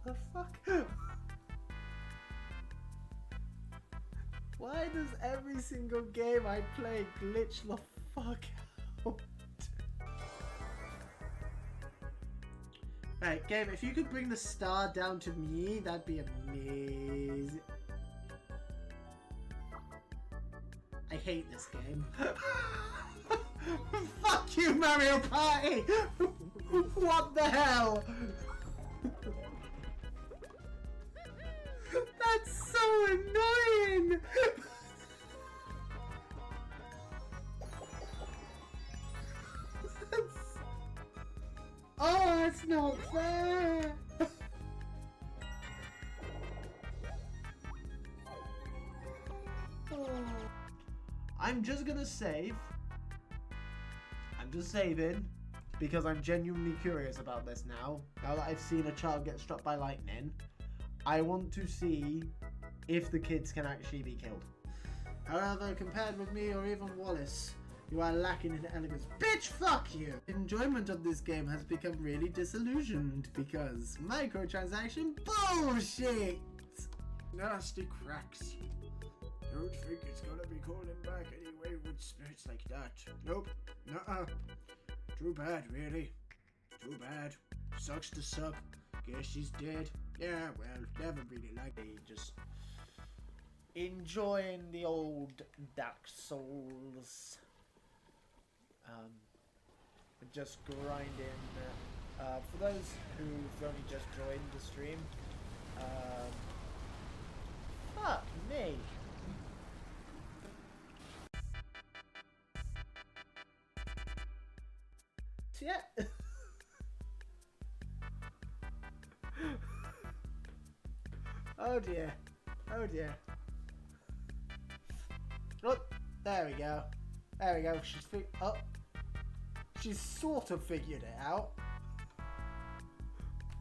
the fuck? Why does every single game I play glitch the fuck out? Right, game, if you could bring the star down to me, that'd be amazing. I hate this game. Fuck you, Mario Party! What the hell? That's so annoying! Oh, that's not fair! Oh. I'm just gonna save. I'm just saving because I'm genuinely curious about this now. Now that I've seen a child get struck by lightning, I want to see if the kids can actually be killed. However, compared with me or even Wallace, you are lacking in elegance. Bitch, fuck you! Enjoyment of this game has become really disillusioned because microtransaction bullshit! Nasty cracks. Don't think it's gonna be calling back anyway with spirits like that. Nope. Nuh-uh. Too bad, really. Too bad. Sucks to suck. Guess she's dead. Yeah, well, never really liked it. Just enjoying the old Dark Souls. Just grinding. For those who've only just joined the stream, fuck me. Yeah. Oh dear. Oh dear. Oh, there we go. There we go. She's sort of figured it out.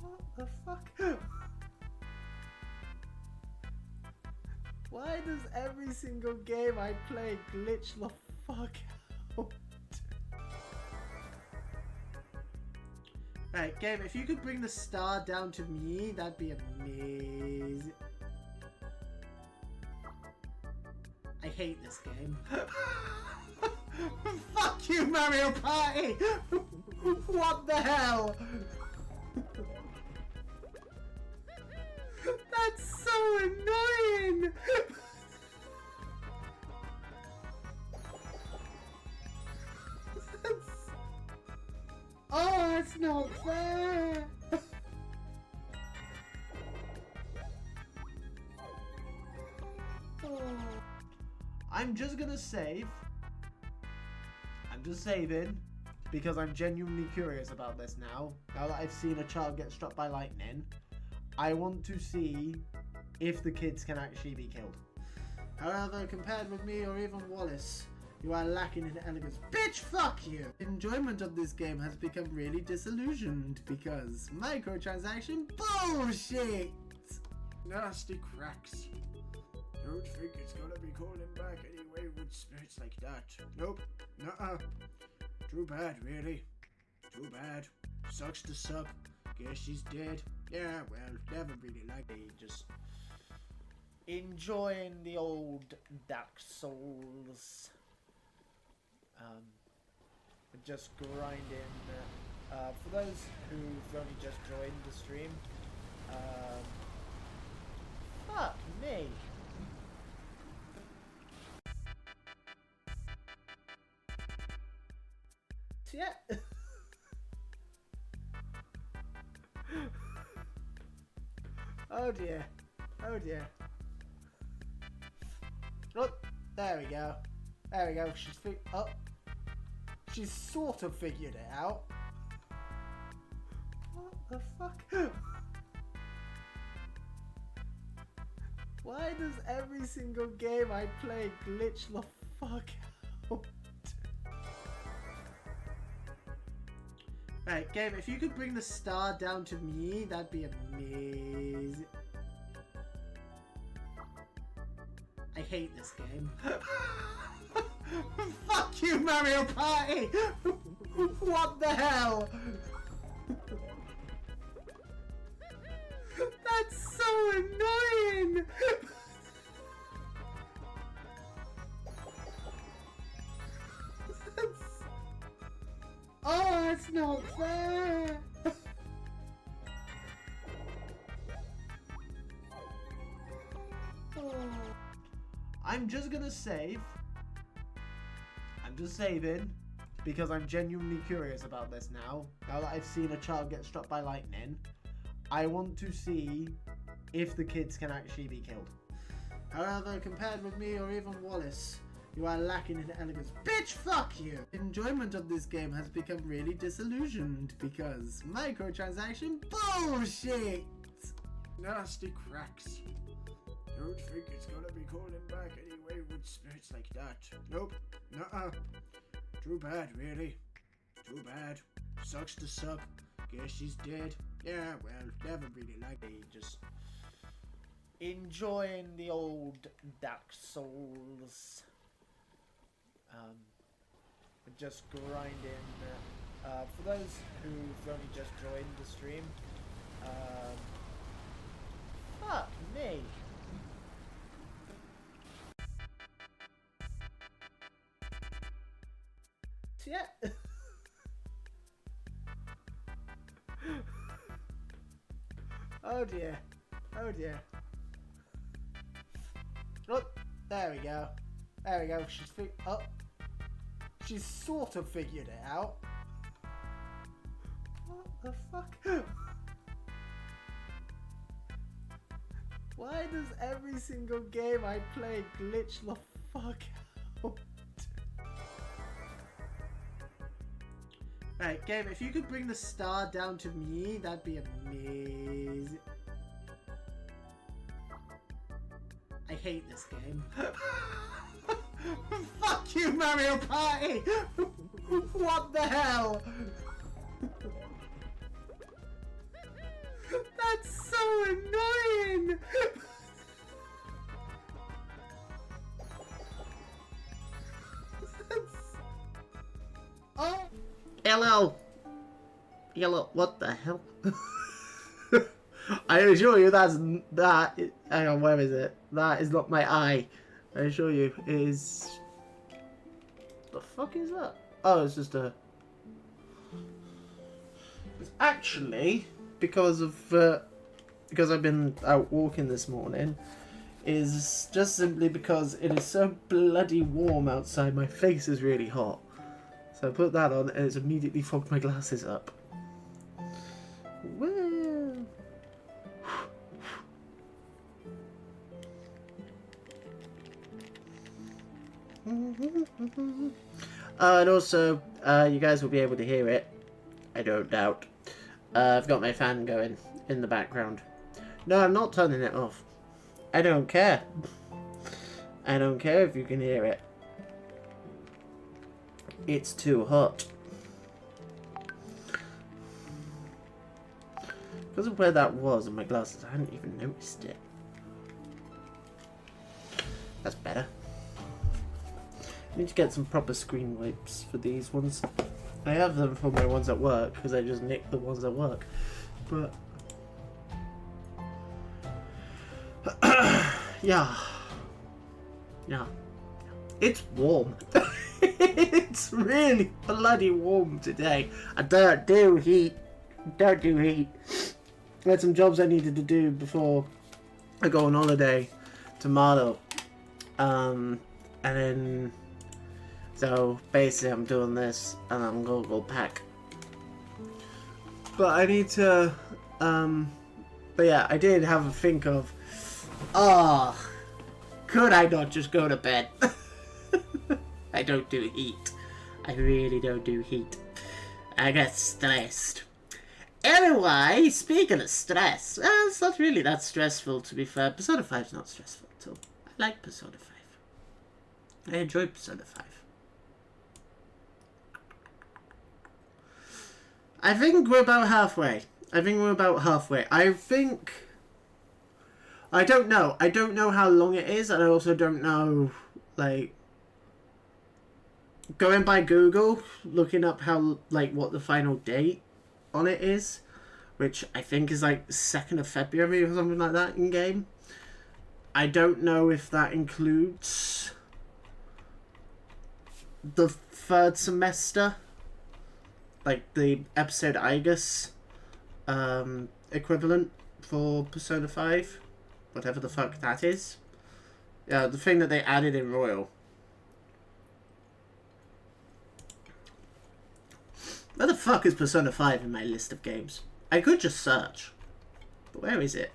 What the fuck? Why does every single game I play glitch the fuck out? Right, game, if you could bring the star down to me, that'd be amazing. I hate this game. Fuck you, Mario Party! What the hell? That's so annoying! Oh, that's not fair! Oh. I'm just gonna save. I'm just saving because I'm genuinely curious about this now. Now that I've seen a child get struck by lightning, I want to see if the kids can actually be killed. However, compared with me or even Wallace, you are lacking in elegance. Bitch, fuck you! Enjoyment of this game has become really disillusioned because microtransaction bullshit! Nasty cracks. Don't think it's gonna be calling back anyway with spirits like that. Nope. Nuh-uh. Too bad, really. Too bad. Sucks to suck. Guess she's dead. Yeah, well, never really liked it. Just enjoying the old Dark Souls. Just grinding. For those who've only just joined the stream, fuck me. Yeah. Oh dear. Oh dear. Oh, there we go. There we go. She's sort of figured it out. What the fuck? Why does every single game I play glitch the fuck out? Right, game, if you could bring the star down to me, that'd be amazing. I hate this game. Fuck you, Mario Party! What the hell? annoying! Oh, it's not fair! I'm just gonna save. I'm just saving because I'm genuinely curious about this now. Now that I've seen a child get struck by lightning, I want to see if the kids can actually be killed. However, compared with me or even Wallace, you are lacking in elegance. Bitch, fuck you! Enjoyment of this game has become really disillusioned because microtransaction bullshit! Nasty cracks. Don't think it's gonna be calling back anyway with spirits like that. Nope. Nuh-uh. Too bad, really. Too bad. Sucks to suck. Guess she's dead. Yeah, well, never really liked it. Just enjoying the old Dark Souls. Just grinding. For those who've only just joined the stream, fuck me. Yeah. Oh dear. Oh dear. Oh, there we go. There we go. She's sort of figured it out. What the fuck? Why does every single game I play glitch the fuck out? Right, game, if you could bring the star down to me, that'd be amazing. I hate this game. Fuck you, Mario Party! What the hell? That's so annoying! Oh! Hello! Hello, what the hell? I assure you that. Hang on, where is it? That is not my eye. I assure you, it is. The fuck is that? Oh, it's just a. It's actually because I've been out walking this morning. Is just simply because it is so bloody warm outside. My face is really hot. So I put that on and it's immediately fogged my glasses up. Well. And also, you guys will be able to hear it. I don't doubt. I've got my fan going in the background. No, I'm not turning it off. I don't care. I don't care if you can hear it. It's too hot. Because of where that was in my glasses, I hadn't even noticed it. That's better. I need to get some proper screen wipes for these ones. I have them for my ones at work, because I just nicked the ones at work. But... yeah. Yeah. It's warm. It's really bloody warm today. I don't do heat. Don't do heat. I had some jobs I needed to do before I go on holiday tomorrow. And then... so basically I'm doing this and I'm gonna go pack. But I need to... but yeah, I did have a think of... oh, could I not just go to bed? I don't do heat. I really don't do heat. I get stressed. Anyway, speaking of stress, it's not really that stressful to be fair. Persona 5's not stressful at all. I like Persona 5. I enjoy Persona 5. I think we're about halfway. I don't know. I don't know how long it is, and I also don't know, like... going by Google, looking up how, like, what the final date on it is, which I think is like 2nd of February or something like that in game. I don't know if that includes the 3rd semester, like the episode Igus equivalent for Persona 5, whatever the fuck that is. Yeah, the thing that they added in Royal. Where the fuck is Persona 5 in my list of games? I could just search. But where is it?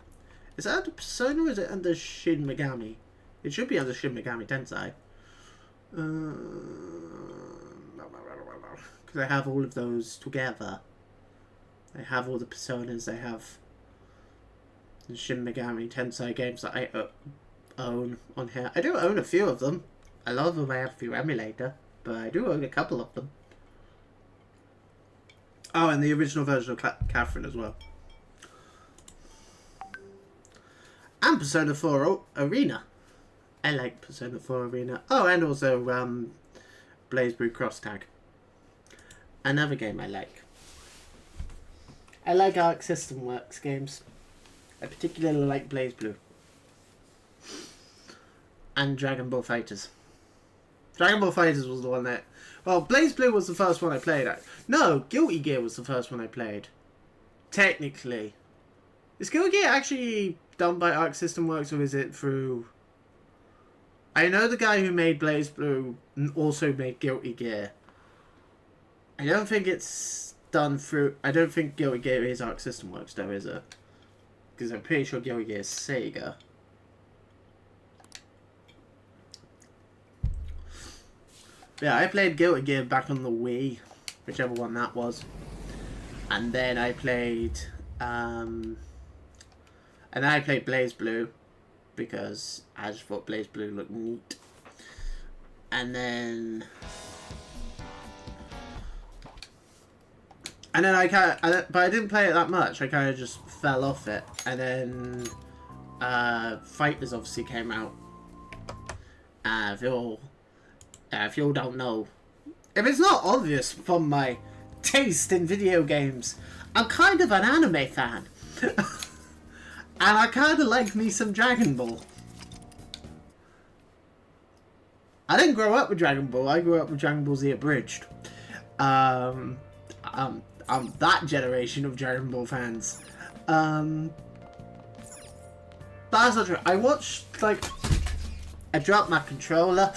Is it under Persona or is it under Shin Megami? It should be under Shin Megami Tensei. Because I have all of those together. I have all the Personas. I have the Shin Megami Tensei games that I own on here. I do own a few of them. A lot of them I have through emulator, but I do own a couple of them. Oh, and the original version of Catherine as well. And Persona 4 Arena. I like Persona 4 Arena. Oh, and also BlazBlue Cross Tag. Another game I like. I like Arc System Works games. I particularly like BlazBlue. And Dragon Ball FighterZ. Dragon Ball FighterZ was the one that... Well, BlazBlue was the first one I played. No, Guilty Gear was the first one I played. Technically. Is Guilty Gear actually done by Arc System Works, or is it through... I know the guy who made BlazBlue also made Guilty Gear. I don't think it's done through... I don't think Guilty Gear is Arc System Works, though, is it? Because I'm pretty sure Guilty Gear is Sega. Yeah, I played Guilty Gear back on the Wii, whichever one that was. And then I played... and then I played BlazBlue, because I just thought BlazBlue looked neat. And then... but I didn't play it that much. I kind of just fell off it. And then FighterZ obviously came out. If you all don't know, if it's not obvious from my taste in video games, I'm kind of an anime fan. And I kind of like me some Dragon Ball. I didn't grow up with Dragon Ball. I grew up with Dragon Ball Z Abridged. I'm that generation of Dragon Ball fans. But that's not true. I watched, like... I dropped my controller.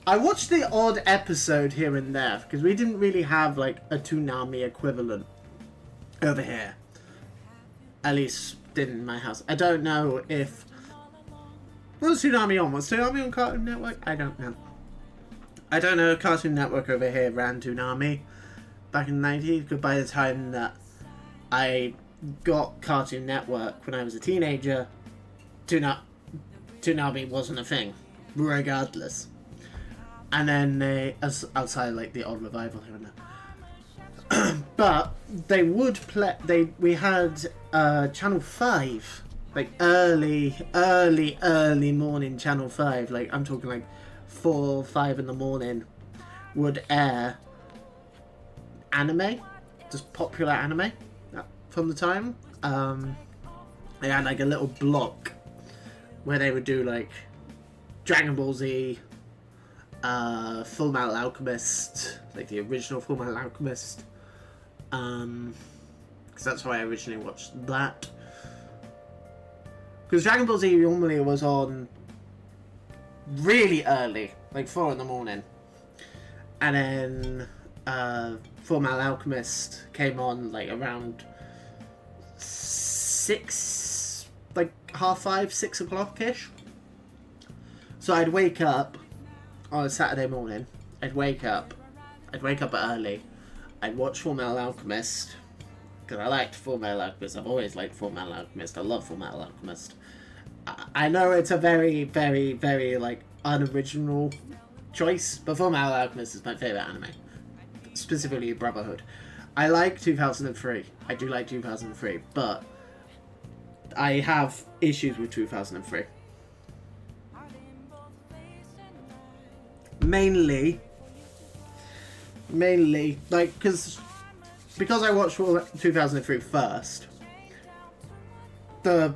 I watched the odd episode here and there, because we didn't really have, like, a Toonami equivalent over here. At least, didn't in my house. I don't know if... What was Toonami on? Was Toonami on Cartoon Network? I don't know. I don't know if Cartoon Network over here ran Toonami back in the 90s, because by the time that I got Cartoon Network when I was a teenager, Toonami wasn't a thing, regardless. And then outside like the odd revival here and there. But they would play. We had Channel 5, like early morning Channel 5. Like I'm talking like 4 or 5 in the morning, would air anime, just popular anime from the time. They had like a little block where they would do like Dragon Ball Z, Full Metal Alchemist, like the original Full Metal Alchemist, because that's why I originally watched that. Because Dragon Ball Z normally was on really early, like 4 in the morning, and then Full Metal Alchemist came on like around 6, like 5:30, 6 o'clock-ish. So I'd wake up on a Saturday morning. I'd wake up early. I'd watch Full Metal Alchemist, because I liked Full Metal Alchemist. I've always liked Full Metal Alchemist. I love Full Metal Alchemist. I know it's a very, very, very like unoriginal choice, but Full Metal Alchemist is my favorite anime, specifically Brotherhood. I like 2003. I do like 2003, but I have issues with 2003. Mainly mainly like because I watched 2003 first. The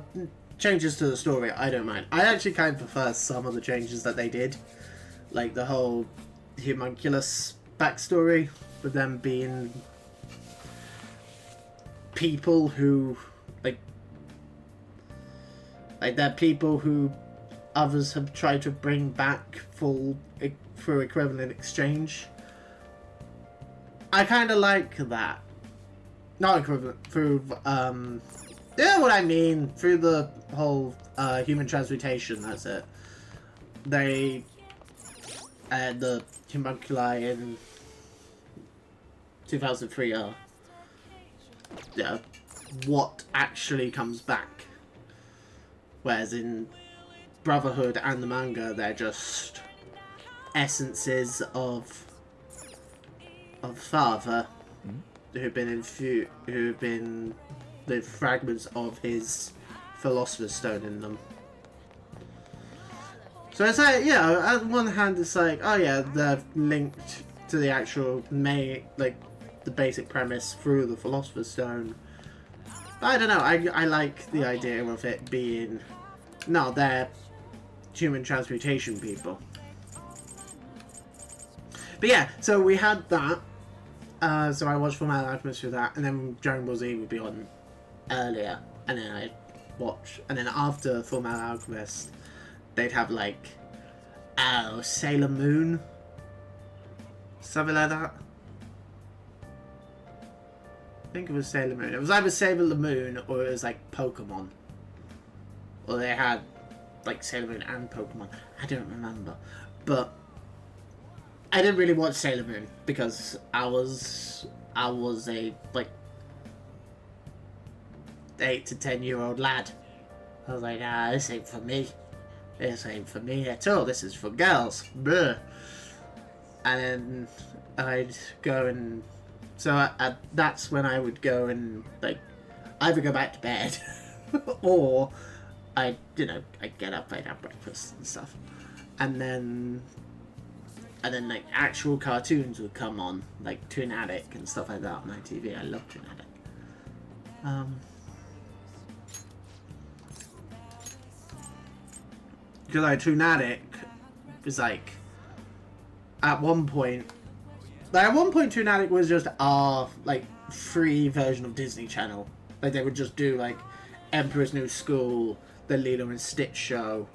changes to the story I don't mind. I actually kind of prefer some of the changes that they did, like the whole homunculus backstory with them being people who like they're people who others have tried to bring back through equivalent exchange. I kind of like that. Not equivalent, through yeah, what I mean, through the whole human transmutation. That's it. They the homunculi in 2003 are what actually comes back, whereas in Brotherhood and the manga they're just essences of father who've been the fragments of his philosopher's stone in them. So it's like, yeah, on one hand it's like, oh yeah, they're linked to the actual main, like the basic premise through the philosopher's stone. But I don't know, I like the idea of it being, no, they're human transmutation people. But yeah, so we had that. So I watched Fullmetal Alchemist through that, and then Dragon Ball Z would be on earlier, and then I'd watch, and then after Fullmetal Alchemist, they'd have like, oh, Sailor Moon, something like that. I think it was Sailor Moon. It was either Sailor Moon or it was like Pokemon, or they had like Sailor Moon and Pokemon. I don't remember, but I didn't really watch Sailor Moon because I was a like 8 to 10-year-old lad. I was like, ah, this ain't for me. This ain't for me at all. This is for girls. Bleh. And then I'd go and so that's when I would go and like either go back to bed or I'd get up, I'd have breakfast and stuff, and then like actual cartoons would come on, like Toon Addict and stuff like that on ITV. I love Toon Addict. Because like Toon Addict was like at one point Toon Addict was just our like free version of Disney Channel. Like they would just do like Emperor's New School, the Lilo and Stitch show.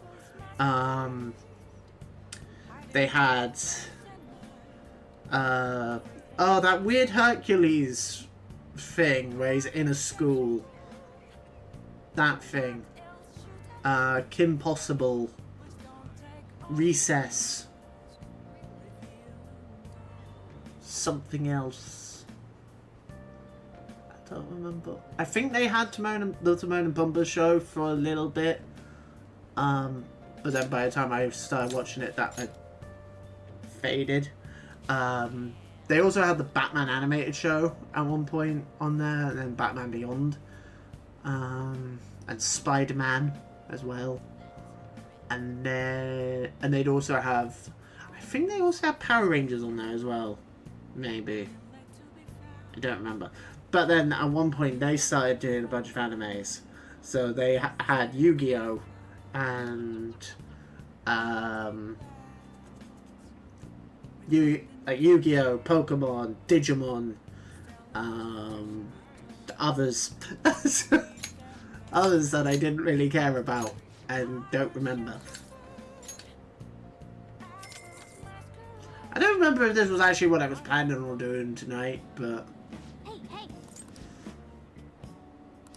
They had that weird Hercules thing where he's in a school. That thing. Kim Possible. Recess. Something else. I don't remember. I think they had the Timon and Pumbaa show for a little bit. But then by the time I started watching it, that had faded. They also had the Batman animated show at one point on there, and then Batman Beyond, and Spider-Man as well. And they'd also have, I think they also had Power Rangers on there as well, maybe. I don't remember. But then at one point they started doing a bunch of animes, so they had Yu-Gi-Oh and Yu-Gi-Oh, Pokemon, Digimon, others others that I didn't really care about and don't remember. I don't remember if this was actually what I was planning on doing tonight, but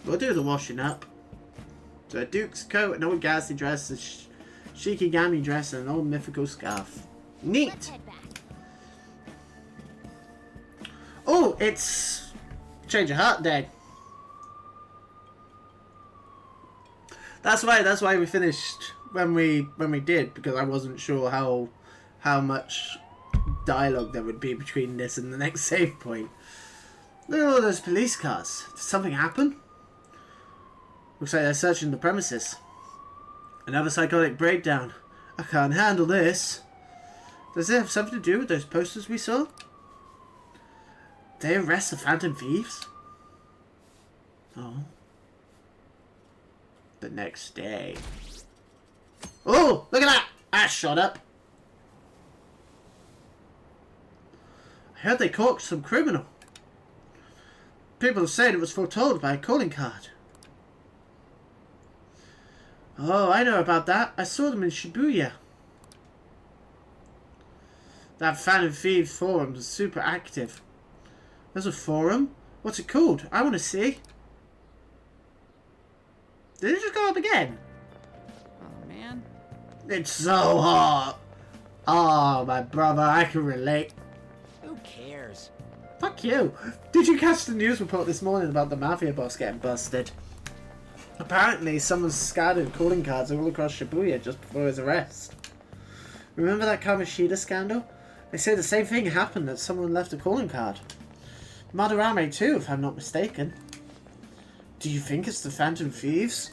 we'll do the washing up. So a Duke's coat, an old ghastly dress, a Shikigami dress, and an old mythical scarf. Neat! Oh, it's Change of Heart Day. That's why we finished when we did, because I wasn't sure how much dialogue there would be between this and the next save point. Look at all those police cars. Did something happen? Looks like they're searching the premises. Another psychotic breakdown. I can't handle this. Does it have something to do with those posters we saw? They arrest the Phantom Thieves? Oh. The next day. Oh, look at that! I shot up. I heard they caught some criminal. People said it was foretold by a calling card. Oh, I know about that. I saw them in Shibuya. That Phantom Thieves forum is super active. There's a forum? What's it called? I want to see. Did it just go up again? Oh, man. It's so hot. Oh, my brother, I can relate. Who cares? Fuck you. Did you catch the news report this morning about the mafia boss getting busted? Apparently, someone scattered calling cards all across Shibuya just before his arrest. Remember that Kamoshida scandal? They say the same thing happened, that someone left a calling card. Madarame too, if I'm not mistaken. Do you think it's the Phantom Thieves?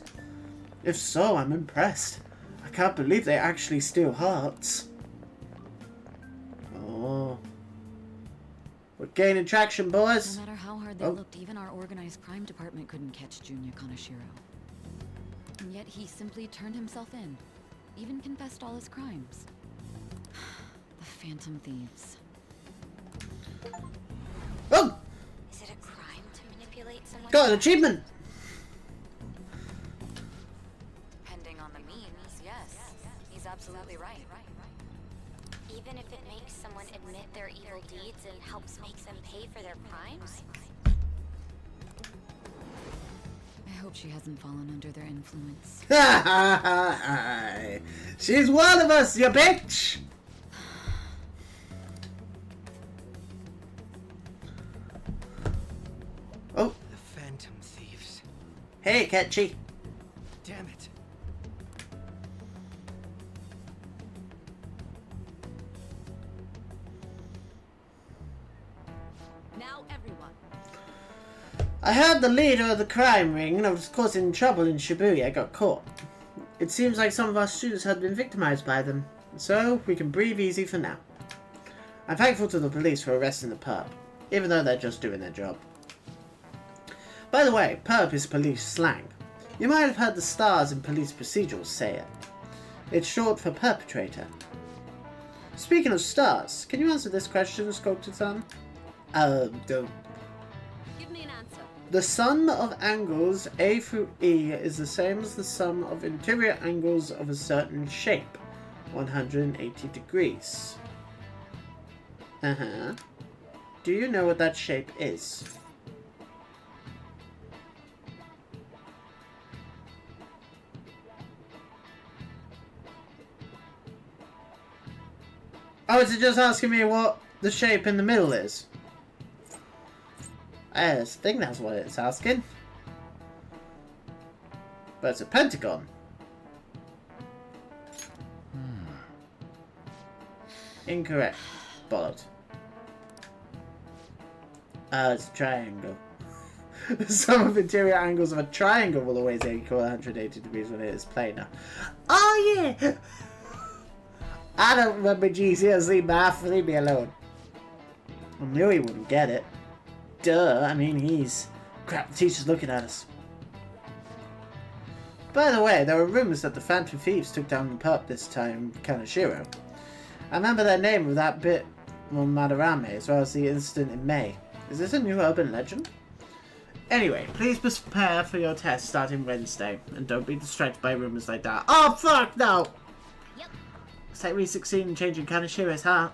If so, I'm impressed. I can't believe they actually steal hearts. Oh. We're gaining traction, boys. No matter how hard they looked, even our organized crime department couldn't catch Junya Kaneshiro. And yet he simply turned himself in. Even confessed all his crimes. The Phantom Thieves. Oh! Is it a crime to manipulate someone? Got an achievement! Depending on the means, yes. He's absolutely right. Even if it makes someone admit their evil deeds and helps make them pay for their crimes? I hope she hasn't fallen under their influence. She's one of us, you bitch! Oh. The Phantom Thieves. Hey, Ketchy. Damn it. Now everyone. I heard the leader of the crime ring that was causing trouble in Shibuya got caught. It seems like some of our students had been victimized by them, so we can breathe easy for now. I'm thankful to the police for arresting the perp, even though they're just doing their job. By the way, perp is police slang. You might have heard the stars in police procedurals say it. It's short for perpetrator. Speaking of stars, can you answer this question, Skullthunder? Don't. Give me an answer. The sum of angles A through E is the same as the sum of interior angles of a certain shape, 180 degrees. Uh-huh. Do you know what that shape is? Oh, is it just asking me what the shape in the middle is? I think that's what it's asking. But it's a pentagon. Incorrect. Bollocks. It's a triangle. The sum of interior angles of a triangle will always equal 180 degrees when it is planar. Oh yeah! I don't remember GCSE math, leave me alone. I knew he wouldn't get it. Duh, I mean, he's... Crap, the teacher's looking at us. By the way, there were rumors that the Phantom Thieves took down the perp this time, Kaneshiro. I remember their name with that bit on Madarame, as well as the incident in May. Is this a new urban legend? Anyway, please prepare for your test starting Wednesday, and don't be distracted by rumors like that. Oh, fuck, no! Yep. Looks like we succeed in changing Kaneshiro's heart.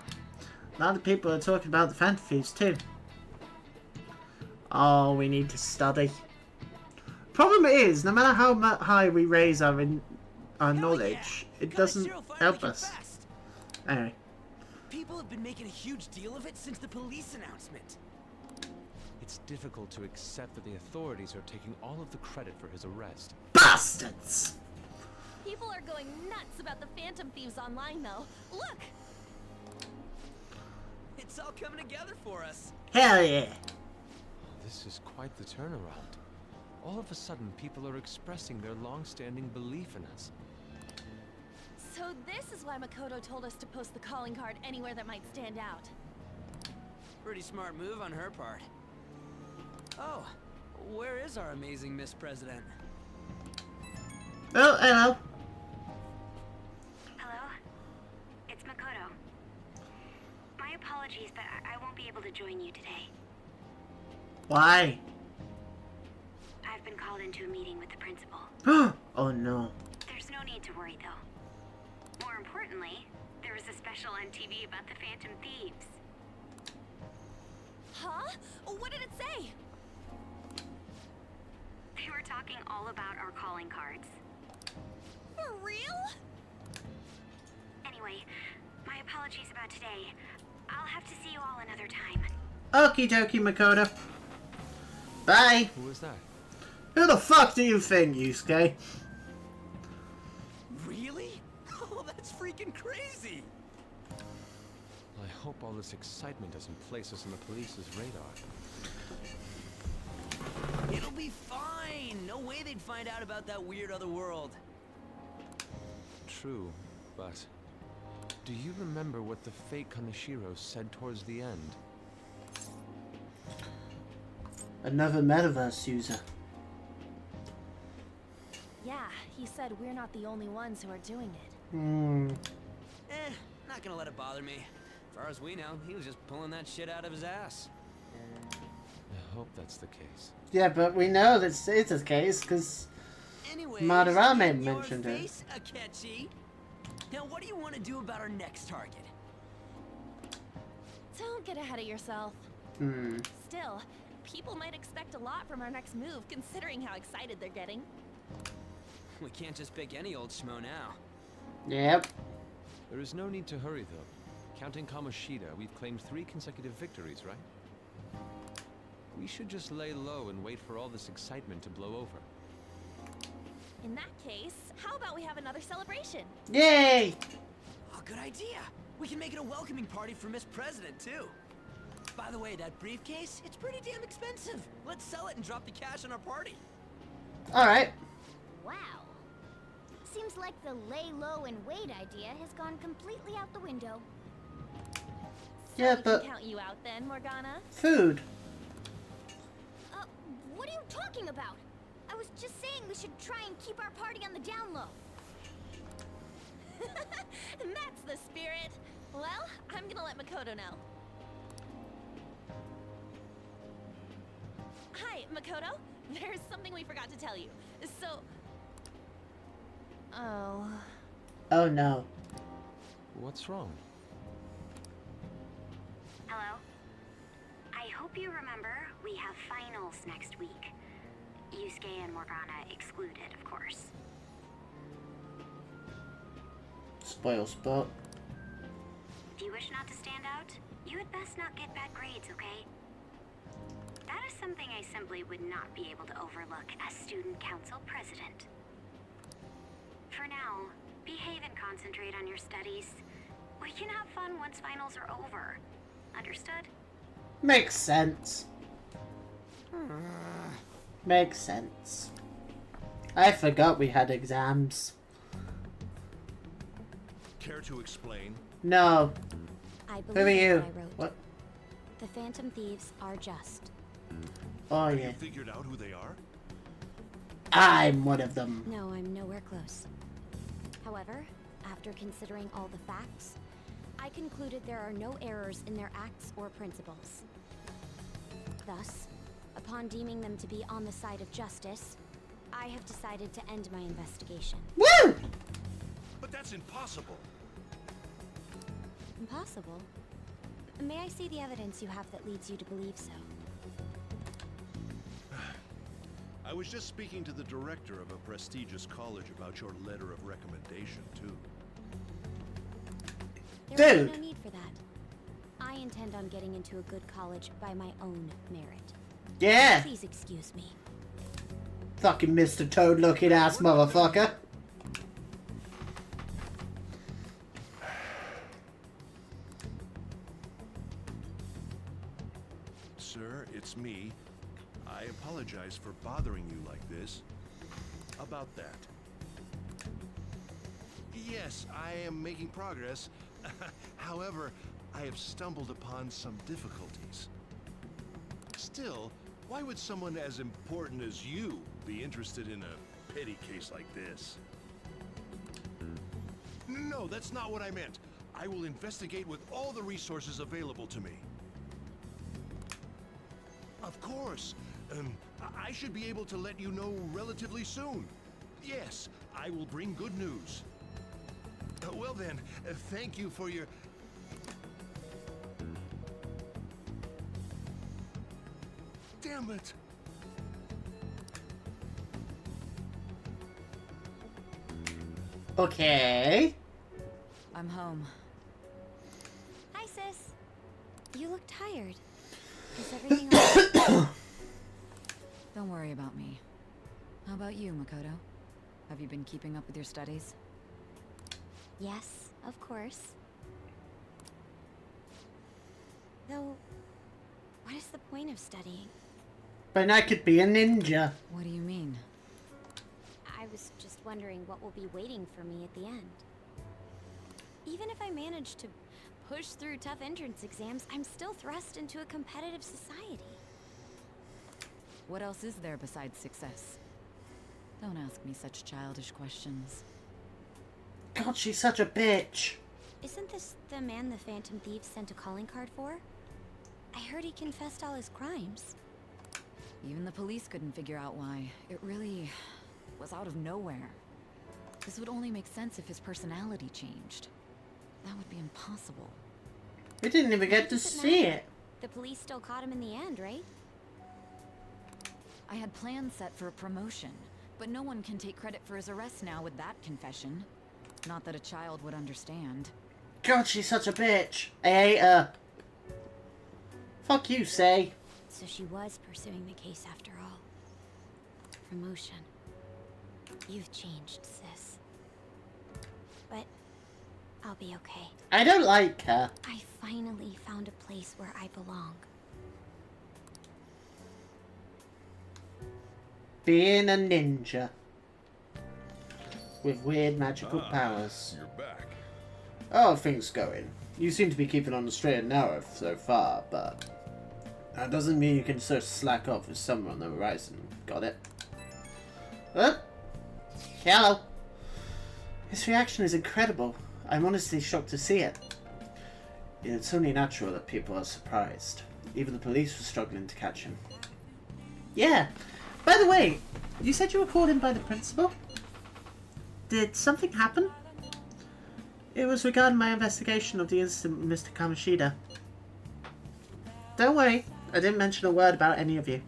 A lot of people are talking about the Phantom Thieves, too. Oh, we need to study. Problem is, no matter how high we raise our knowledge, it doesn't help us. Anyway. People have been making a huge deal of it since the police announcement. It's difficult to accept that the authorities are taking all of the credit for his arrest. Bastards! People are going nuts about the Phantom Thieves online, though. Look! It's all coming together for us. Hell yeah! This is quite the turnaround. All of a sudden, people are expressing their long-standing belief in us. So this is why Makoto told us to post the calling card anywhere that might stand out. Pretty smart move on her part. Oh, where is our amazing Miss President? Oh, hello. Hello? It's Makoto. My apologies, but I won't be able to join you today. Why? I've been called into a meeting with the principal. Oh no. There's no need to worry, though. More importantly, there was a special on TV about the Phantom Thieves. Huh? What did it say? They were talking all about our calling cards. For real? Anyway, my apologies about today. I'll have to see you all another time. Okie dokie, Makoto. Bye. Who is that? Who the fuck do you think, Yusuke? Really? Oh, that's freaking crazy! I hope all this excitement doesn't place us on the police's radar. It'll be fine! No way they'd find out about that weird other world. True, but do you remember what the fake Kaneshiro said towards the end? Another metaverse user. Yeah, he said we're not the only ones who are doing it. Not gonna let it bother me. As far as we know, he was just pulling that shit out of his ass. I hope that's the case. Yeah, but we know that it's the case because Anyways, Madarame in your mentioned it. face, Akechi. Now, what do you want to do about our next target? Don't get ahead of yourself. Still, people might expect a lot from our next move, considering how excited they're getting. We can't just pick any old schmo now. Yep. There is no need to hurry, though. Counting Kamoshida, we've claimed 3 consecutive victories, right? We should just lay low and wait for all this excitement to blow over. In that case, how about we have another celebration? Yay! Oh, good idea. We can make it a welcoming party for Miss President, too. By the way, that briefcase, it's pretty damn expensive. Let's sell it and drop the cash on our party. Alright. Wow. Seems like the lay low and wait idea has gone completely out the window. Yeah, We but can count you out then, Morgana. food. What are you talking about? I was just saying we should try and keep our party on the down low. That's the spirit. Well, I'm gonna let Makoto know. Hi, Makoto. There's something we forgot to tell you. So... Oh... Oh no. What's wrong? Hello? I hope you remember we have finals next week. Yusuke and Morgana excluded, of course. Spoil sport. If you wish not to stand out, you had best not get bad grades, okay? That is something I simply would not be able to overlook as student council president. For now, behave and concentrate on your studies. We can have fun once finals are over. Understood? Makes sense. Makes sense. I forgot we had exams. Care to explain? No. I Who are believe you? what I wrote. What? The Phantom Thieves are just. Oh Have yeah. you figured out who they are? I'm one of them. No, I'm nowhere close. However, after considering all the facts, I concluded there are no errors in their acts or principles. Thus, upon deeming them to be on the side of justice, I have decided to end my investigation. Woo! But that's impossible. Impossible? May I see the evidence you have that leads you to believe so? I was just speaking to the director of a prestigious college about your letter of recommendation, too. There will be Dude. no need for that. I intend on getting into a good college by my own merit. Yeah. Please excuse me. Fucking Mr. Toad looking ass motherfucker. Sir, it's me. I apologize for bothering you like this. About that. Yes, I am making progress. However, I have stumbled upon some difficulties. Still, why would someone as important as you be interested in a petty case like this? No, that's not what I meant. I will investigate with all the resources available to me. Of course. I should be able to let you know relatively soon. Yes, I will bring good news. Well then, thank you for your... Damn it! Okay. I'm home. Hi, sis. You look tired. Is everything alright? Don't worry about me. How about you, Makoto? Have you been keeping up with your studies? Yes, of course. Though, what is the point of studying? But I could be a ninja. What do you mean? I was just wondering what will be waiting for me at the end. Even if I manage to push through tough entrance exams, I'm still thrust into a competitive society. What else is there besides success? Don't ask me such childish questions. God, she's such a bitch. Isn't this the man the Phantom Thieves sent a calling card for? I heard he confessed all his crimes. Even the police couldn't figure out why. It really was out of nowhere. This would only make sense if his personality changed. That would be impossible. We didn't even get to see it. The police still caught him in the end, right? I had plans set for a promotion, but no one can take credit for his arrest now with that confession. Not that a child would understand. God, she's such a bitch. I hate her. Fuck you, Say. So she was pursuing the case after all. Promotion. You've changed, sis. But I'll be okay. I don't like her. I finally found a place where I belong. Being a ninja. With weird magical powers. You're back. Oh, things going. You seem to be keeping on the straight and narrow so far, but that doesn't mean you can so slack off with summer on the horizon. Got it? Oh. Hello. His reaction is incredible. I'm honestly shocked to see it. It's only natural that people are surprised. Even the police were struggling to catch him. Yeah. By the way, you said you were called in by the principal? Did something happen? It was regarding my investigation of the incident with Mr. Kamoshida. Don't worry, I didn't mention a word about any of you.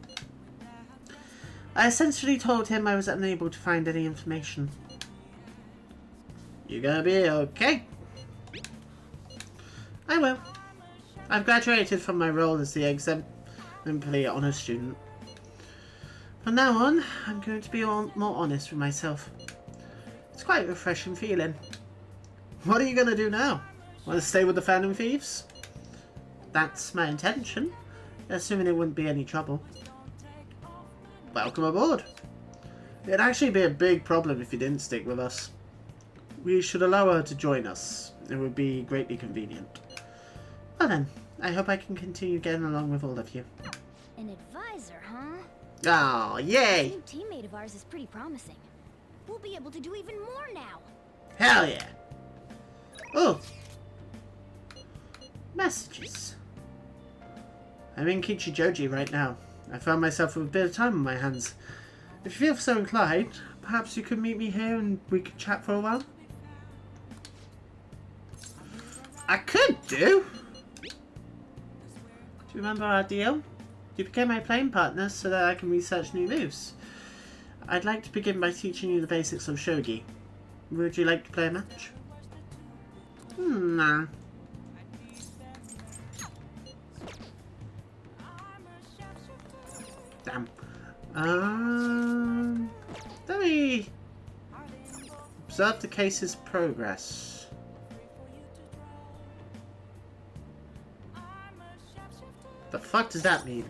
I essentially told him I was unable to find any information. You gonna be okay? I will. I've graduated from my role as the exemplary honor student. From now on, I'm going to be more honest with myself. It's quite a refreshing feeling. What are you going to do now? Want to stay with the Phantom Thieves? That's my intention, assuming it wouldn't be any trouble. Welcome aboard. It'd actually be a big problem if you didn't stick with us. We should allow her to join us. It would be greatly convenient. Well then, I hope I can continue getting along with all of you. An advisor, huh? Oh, This yay! new teammate of ours is pretty promising. We'll be able to do even more now. Hell yeah! Oh! Messages. I'm in Kichijoji right now. I found myself with a bit of time on my hands. If you feel so inclined, perhaps you could meet me here and we could chat for a while? I could do! Do you remember our deal? You became my playing partner so that I can research new moves. I'd like to begin by teaching you the basics of shogi. Would you like to play a match? Nah. Damn. Let me observe the case's progress. The fuck does that mean?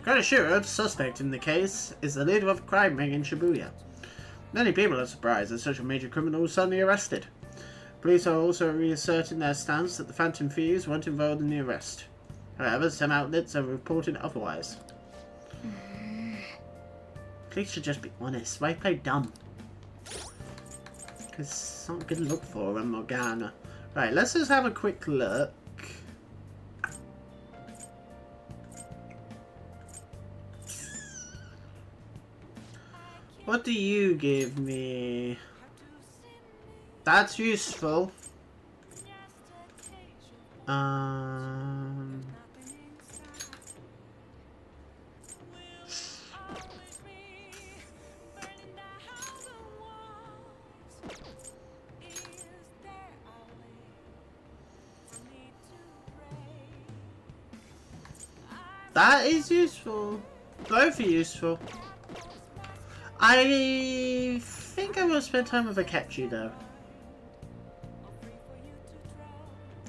Kaneshiro, the suspect in the case, is the leader of a crime ring in Shibuya. Many people are surprised that such a major criminal was suddenly arrested. Police are also reasserting their stance that the Phantom Thieves weren't involved in the arrest. However, some outlets have reported otherwise. Police should just be honest. Why play dumb? Because it's not a good look for them, Morgana. Right, let's just have a quick look. What do you give me? That's useful. That is useful. Both are useful. I think I will spend time with Akechi though.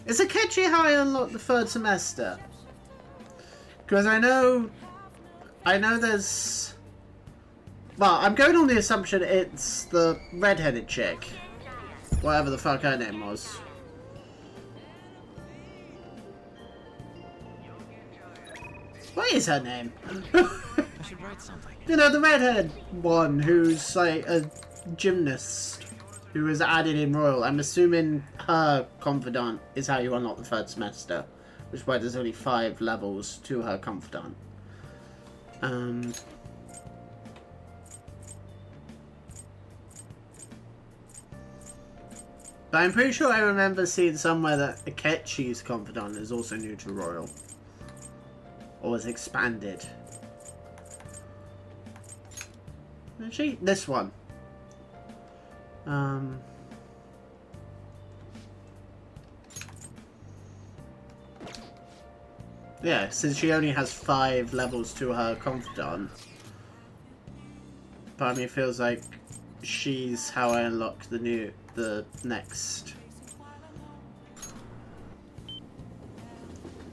Is Akechi how I unlock the third semester? Because I know there's... Well, I'm going on the assumption it's the red-headed chick. Whatever the fuck her name was. What is her name? I should write something. You know, the redhead one who's like a gymnast who was added in Royal. I'm assuming her confidant is how you unlock the third semester, which is why there's only 5 levels to her confidant. But I'm pretty sure I remember seeing somewhere that Akechi's confidant is also new to Royal. Or was expanded. Is she? This one. Yeah, since she only has 5 levels to her confidant. Part of me feels like she's how I unlock the next.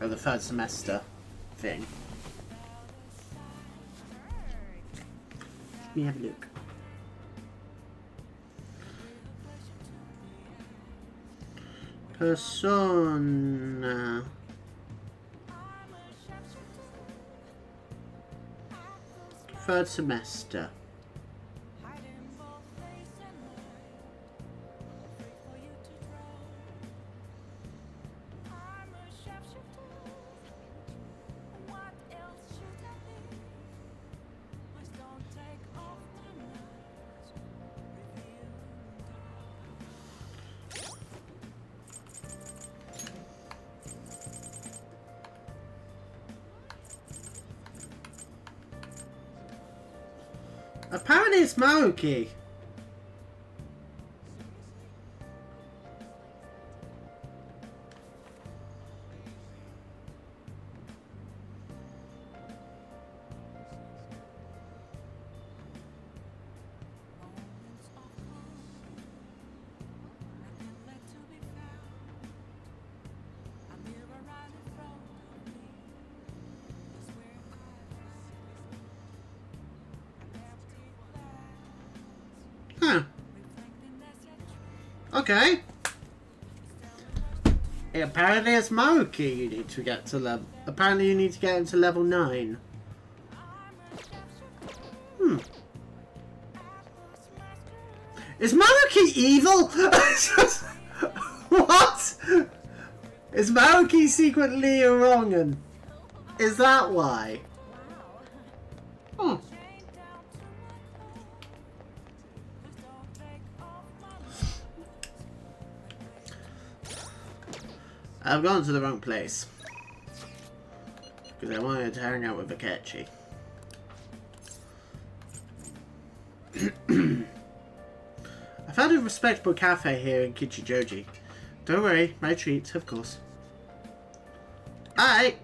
Or the third semester thing. Let me have a look. Persona. Third semester. Apparently it's Maoki. Huh. Okay. Yeah, apparently it's Maoki you need to get to level... Apparently you need to get into level 9. Is Maoki evil? What? Is Maoki secretly a wrong un? Is that why? Hmm. I've gone to the wrong place. Because I wanted to hang out with Akechi. I found a respectable cafe here in Kichijoji. Don't worry, my treat, of course. Alright.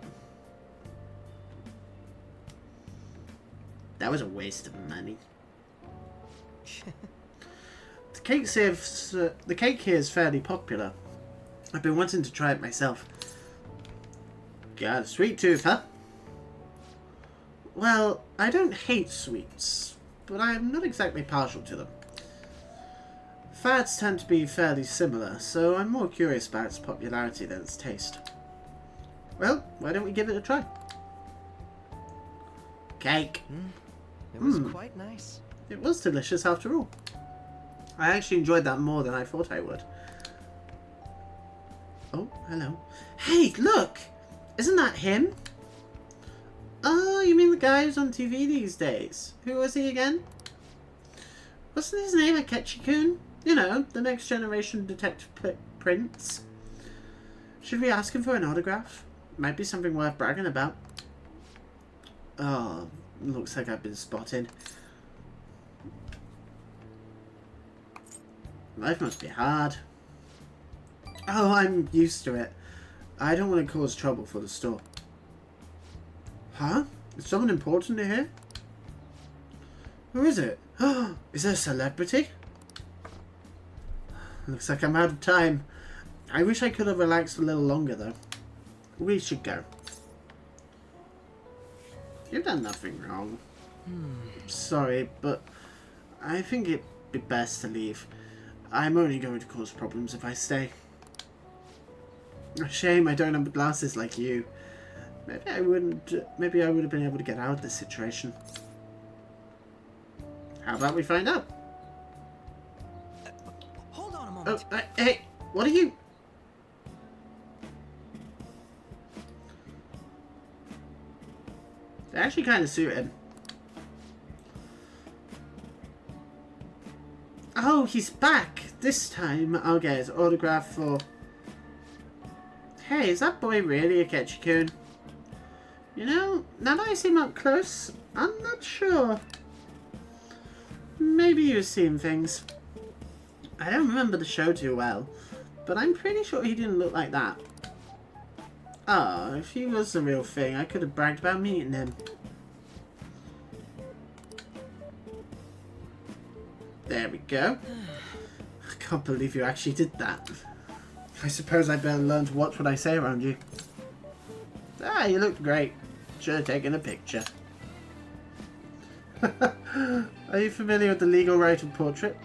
That was a waste of money. The cake here is fairly popular. I've been wanting to try it myself. Got a sweet tooth, huh? Well, I don't hate sweets, but I'm not exactly partial to them. Fads tend to be fairly similar, so I'm more curious about its popularity than its taste. Well, why don't we give it a try? Cake. It was quite nice. It was delicious after all. I actually enjoyed that more than I thought I would. Oh, hello. Hey, look! Isn't that him? Oh, you mean the guy who's on TV these days? Who was he again? Wasn't his name Akechi-kun? You know, the next generation Detective Prince. Should we ask him for an autograph? Might be something worth bragging about. Oh, looks like I've been spotted. Life must be hard. Oh, I'm used to it. I don't want to cause trouble for the store. Huh? Is someone important to here? Who is it? Is it a celebrity? Looks like I'm out of time. I wish I could have relaxed a little longer, though. We should go. You've done nothing wrong. Sorry, but I think it'd be best to leave. I'm only going to cause problems if I stay. A shame I don't have glasses like you. Maybe I would have been able to get out of this situation. How about we find out? Hold on a moment. Oh, hey, what are you? They actually kind of suit him. Oh, he's back. This time I'll get his autograph for... Hey, is that boy really Akechi-kun? You know, now that I see him up close, I'm not sure. Maybe you've seen things. I don't remember the show too well, but I'm pretty sure he didn't look like that. Oh, if he was the real thing, I could have bragged about meeting him. There we go. I can't believe you actually did that. I suppose I better learn to watch what I say around you. Ah, you looked great. Should have taken a picture. Are you familiar with the legal right of portrait?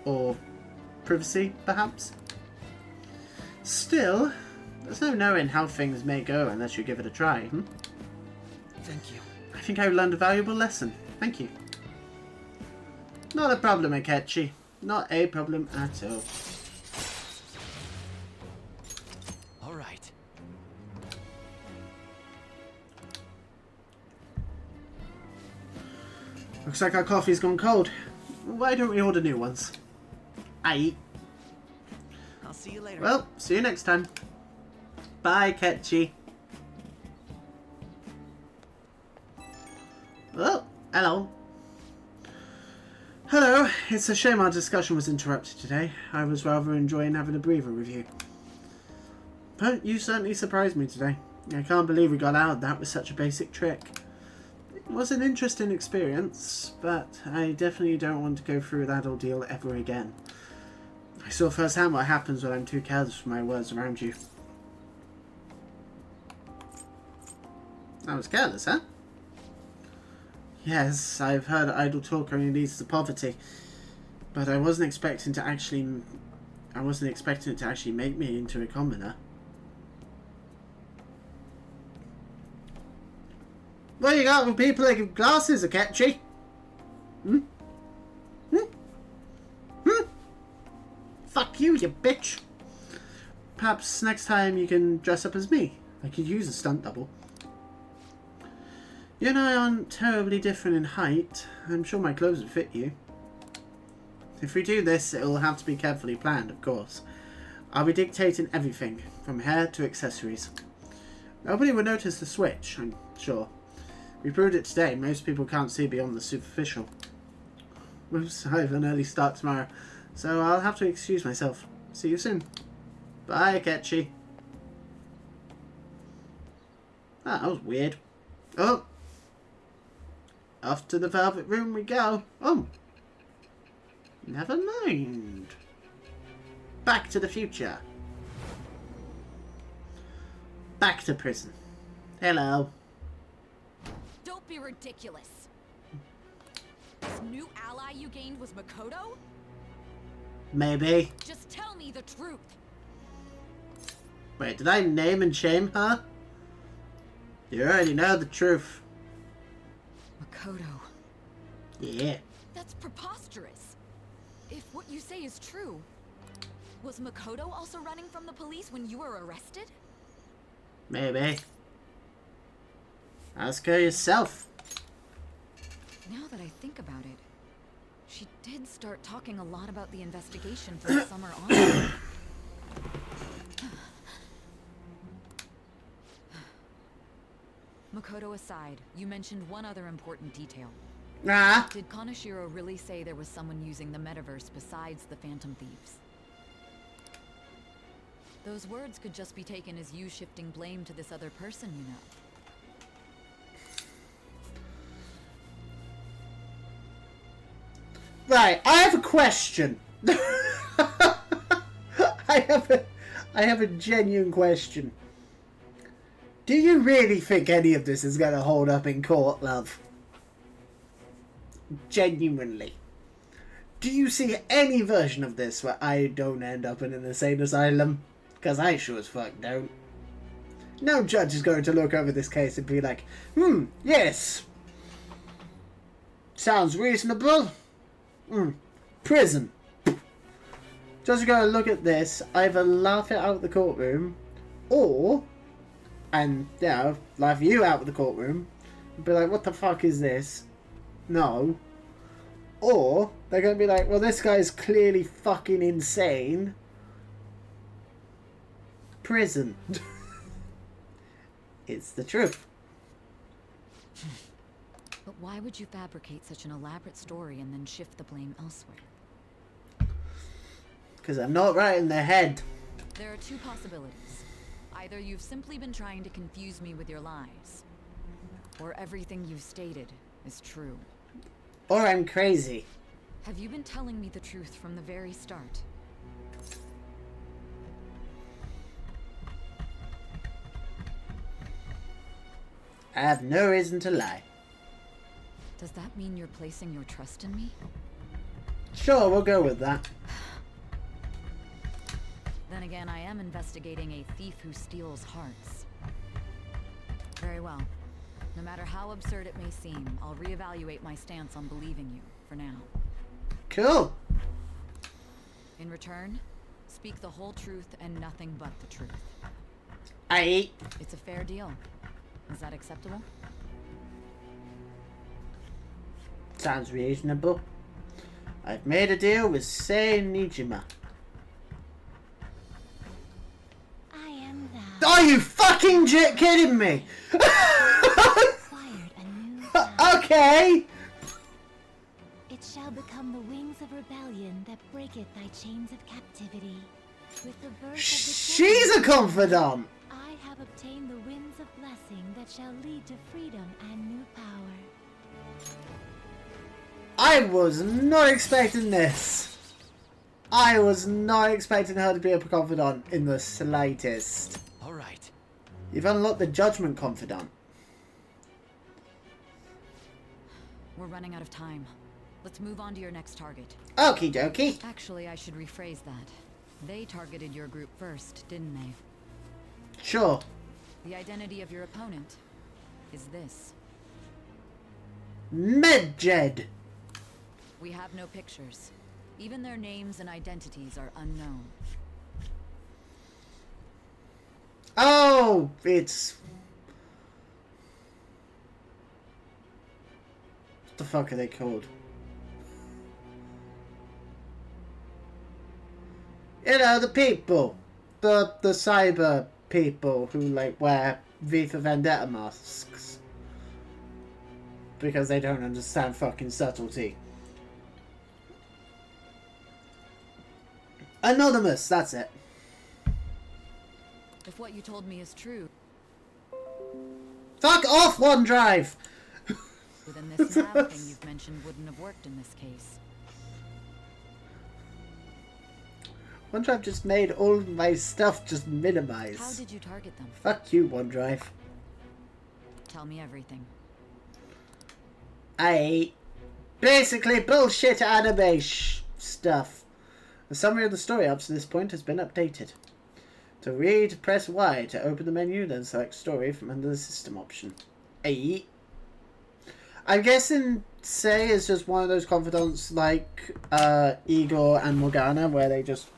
Or privacy, perhaps? Still, there's no knowing how things may go unless you give it a try, Thank you. I think I've learned a valuable lesson. Thank you. Not a problem, Akechi. Not a problem at all. All right. Looks like our coffee's gone cold. Why don't we order new ones? Aye. I'll see you later. Well, see you next time. Bye, Ketchi. Oh, hello. Hello. It's a shame our discussion was interrupted today. I was rather enjoying having a breather with you. But you certainly surprised me today. I can't believe we got out of that with such a basic trick. It was an interesting experience, but I definitely don't want to go through that ordeal ever again. I saw firsthand what happens when I'm too careless with my words around you. I was careless, huh? Yes, I've heard idle talk only leads to poverty, but I wasn't expecting it to actually make me into a commoner. What you got with people with glasses, Akechi? Fuck you, you bitch. Perhaps next time you can dress up as me. I could use a stunt double. You and I aren't terribly different in height. I'm sure my clothes would fit you. If we do this, it'll have to be carefully planned, of course. I'll be dictating everything, from hair to accessories. Nobody would notice the switch, I'm sure. We proved it today. Most people can't see beyond the superficial. Whoops, I have an early start tomorrow, so I'll have to excuse myself. See you soon. Bye, Akechi. Ah, that was weird. Oh! Off to the Velvet Room we go. Oh! Never mind. Back to the future. Back to prison. Hello. Don't be ridiculous. This new ally you gained was Makoto? Maybe. Just tell me the truth. Wait, did I name and shame her? You already know the truth. Makoto. Yeah. That's preposterous. If what you say is true, was Makoto also running from the police when you were arrested? Maybe. Ask her yourself. Now that I think about it, she did start talking a lot about the investigation from the summer on. Makoto aside, you mentioned one other important detail. Ah. Did Kaneshiro really say there was someone using the metaverse besides the Phantom Thieves? Those words could just be taken as you shifting blame to this other person, you know. Right, I have a question. I have a genuine question. Do you really think any of this is going to hold up in court, love? Genuinely. Do you see any version of this where I don't end up in an insane asylum? Because I sure as fuck don't. No judge is going to look over this case and be like, yes. Sounds reasonable. Prison. Just going to look at this, either laugh it out of the courtroom, or, and, you know, laugh you out of the courtroom, and be like, what the fuck is this? No. Or, they're going to be like, well, this guy's clearly fucking insane. Prison. It's the truth. But why would you fabricate such an elaborate story and then shift the blame elsewhere? Because I'm not right in the head. There are two possibilities. Either you've simply been trying to confuse me with your lies, or everything you've stated is true. Or I'm crazy. Have you been telling me the truth from the very start? I have no reason to lie. Does that mean you're placing your trust in me? Sure, we'll go with that. Then again, I am investigating a thief who steals hearts. Very well. No matter how absurd it may seem, I'll reevaluate my stance on believing you, for now. Cool. In return, speak the whole truth and nothing but the truth. It's a fair deal. Is that acceptable? Sounds reasonable. I've made a deal with Sei Nijima. I am thou. Are you fucking kidding me? Acquired a new sound. Okay. It shall become the wings of rebellion that breaketh thy chains of captivity. With the birth of the She's a confidant. I have obtained the winds of blessing that shall lead to freedom and new power. I was not expecting this. I was not expecting her to be a confidant in the slightest. All right. You've unlocked the judgment confidant. We're running out of time. Let's move on to your next target. Okie dokie. Actually, I should rephrase that. They targeted your group first, didn't they? Sure. The identity of your opponent is this. Medjed. We have no pictures. Even their names and identities are unknown. Oh, it's... What the fuck are they called? You know, the people. The cyber people who, like, wear V for Vendetta masks. Because they don't understand fucking subtlety. Anonymous, that's it. If what you told me is true, Fuck off, OneDrive! then this nav thing you've mentioned wouldn't have worked in this case. OneDrive just made all of my stuff just minimize. How did you target them? Fuck you, OneDrive. Tell me everything. Basically bullshit anime stuff. The summary of the story up to this point has been updated. To read, press Y to open the menu, then select story from under the system option. A. I'm guessing Say is just one of those confidants like Igor and Morgana, where they just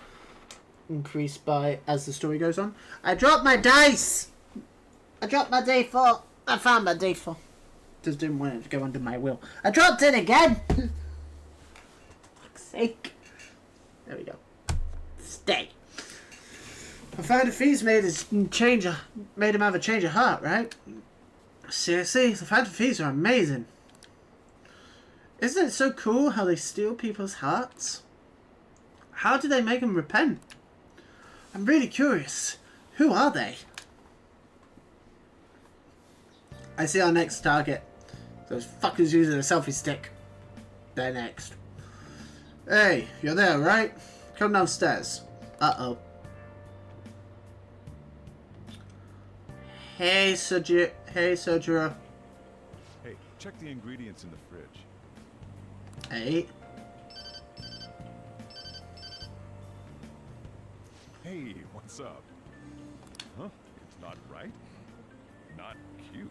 increase by as the story goes on. I dropped my dice! I dropped my D4. I found my D4. Just didn't want it to go under my will. I dropped it again! Fuck's sake. There we go. Stay. I found the Thieves made him have a change of heart, right? Seriously, the Phantom Thieves are amazing. Isn't it so cool how they steal people's hearts? How do they make them repent? I'm really curious. Who are they? I see our next target. Those fuckers using a selfie stick. They're next. Hey, you're there, right? Come downstairs. Uh-oh. Hey, Sojiro. Hey, check the ingredients in the fridge. Hey. Hey, what's up? Huh? It's not right? Not cute.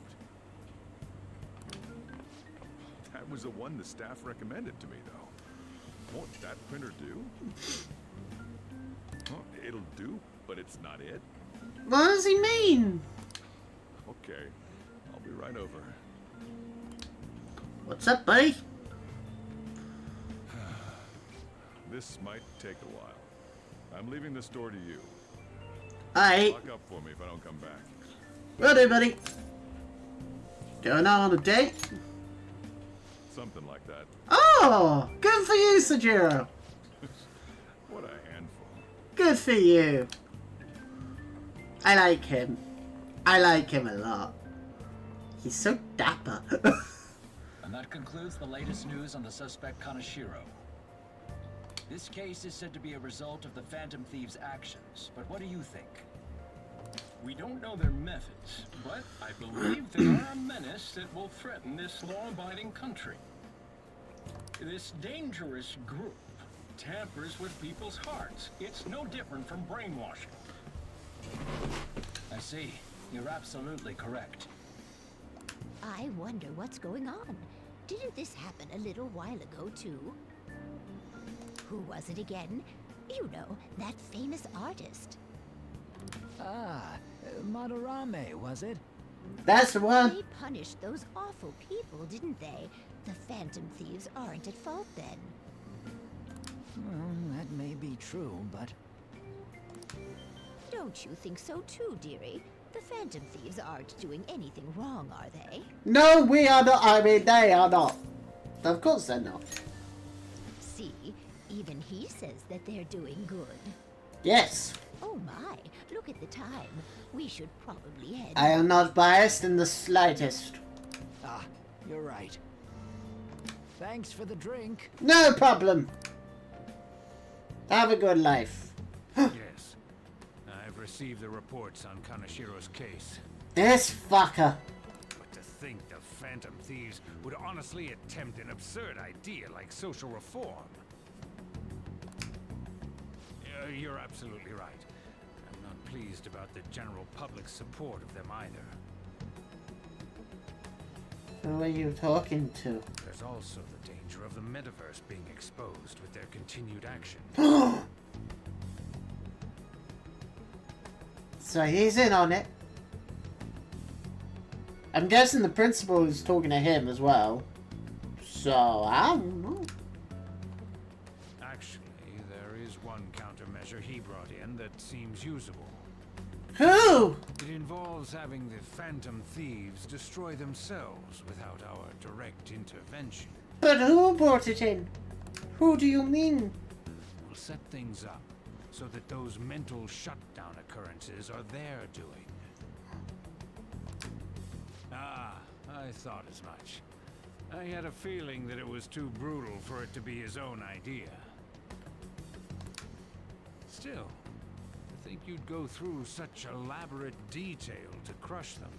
That was the one the staff recommended to me, though. Won't that printer do? Huh, it'll do, but it's not it. What does he mean? Okay, I'll be right over. What's up, buddy? This might take a while. I'm leaving the store to you. Alright. Lock up for me if I don't come back. Will do, buddy. Going out on a date? Something like that. Oh! Good for you, Sojiro. What a handful. Good for you. I like him. I like him a lot. He's so dapper. And that concludes the latest news on the suspect Kaneshiro. This case is said to be a result of the Phantom Thieves' actions, but what do you think? We don't know their methods, but I believe they are a menace that will threaten this law-abiding country. This dangerous group tampers with people's hearts. It's no different from brainwashing. I see. You're absolutely correct. I wonder what's going on. Didn't this happen a little while ago, too? Who was it again? You know, that famous artist. Ah, Madarame, was it? That's the one. They punished those awful people, didn't they? The Phantom Thieves aren't at fault then. Well, that may be true, but... Don't you think so too, dearie? The Phantom Thieves aren't doing anything wrong, are they? No, we are not. I mean, they are not. Of course they're not. See, even he says that they're doing good. Yes. Oh my, look at the time. We should probably head... I am not biased in the slightest. Ah, you're right. Thanks for the drink. No problem. Have a good life. Yes. I've received the reports on Kaneshiro's case. This fucker. But to think the Phantom Thieves would honestly attempt an absurd idea like social reform. You're absolutely right. I'm not pleased about the general public's support of them either. Who are you talking to? There's also the danger of the metaverse being exposed with their continued action. So he's in on it. I'm guessing the principal is talking to him as well. So, I don't know. Actually, there is one countermeasure he brought in that seems usable. Who? It involves having the Phantom Thieves destroy themselves without our direct intervention. But who brought it in? Who do you mean? We'll set things up so that those mental shutdown occurrences are their doing. Ah, I thought as much. I had a feeling that it was too brutal for it to be his own idea. Still, to think you'd go through such elaborate detail to crush them.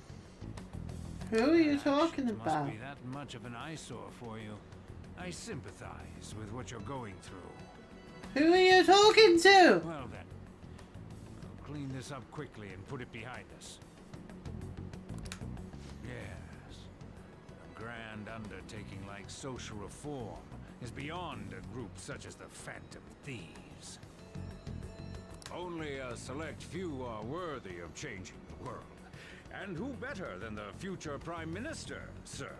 Who are you talking about? Must be that much of an eyesore for you. I sympathize with what you're going through. Who are you talking to? Well then, I'll clean this up quickly and put it behind us. Yes, a grand undertaking like social reform is beyond a group such as the Phantom Thieves. Only a select few are worthy of changing the world. And who better than the future Prime Minister, sir?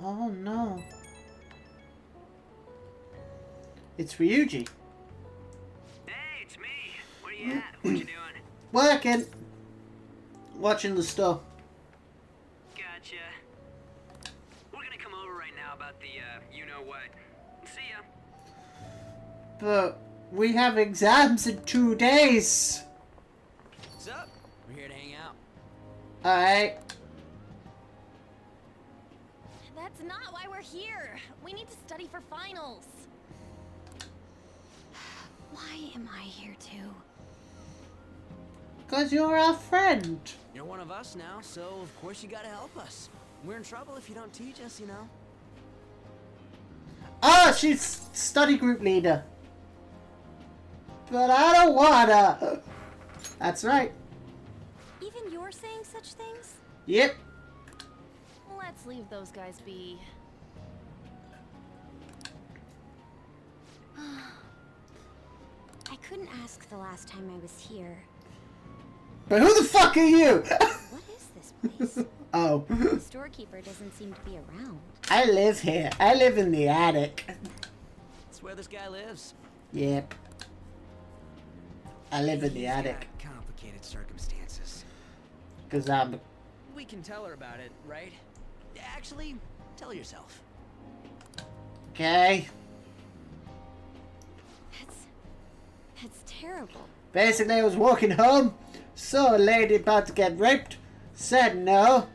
Oh no. It's Ryuji. Hey, it's me. Where you at? What you doing? Working. Watching the stuff. Gotcha. We're gonna come over right now about the, you-know-what. See ya. But we have exams in 2 days. What's up? We're here to hang out. Alright. That's not why we're here. We need to study for finals. Why am I here too? Because you're our friend. You're one of us now, so of course you gotta help us. We're in trouble if you don't teach us, you know. Oh, she's study group leader. But I don't wanna. That's right. Even you're saying such things? Yep. Let's leave those guys be. I couldn't ask the last time I was here. But who the fuck are you? What is this place? Oh. The storekeeper doesn't seem to be around. I live here. I live in the attic. That's where this guy lives. Yep. I live in the He's attic. got complicated circumstances. Because I'm... We can tell her about it, right? Actually, tell yourself. Okay. That's terrible. Basically, I was walking home, saw a lady about to get raped, said no,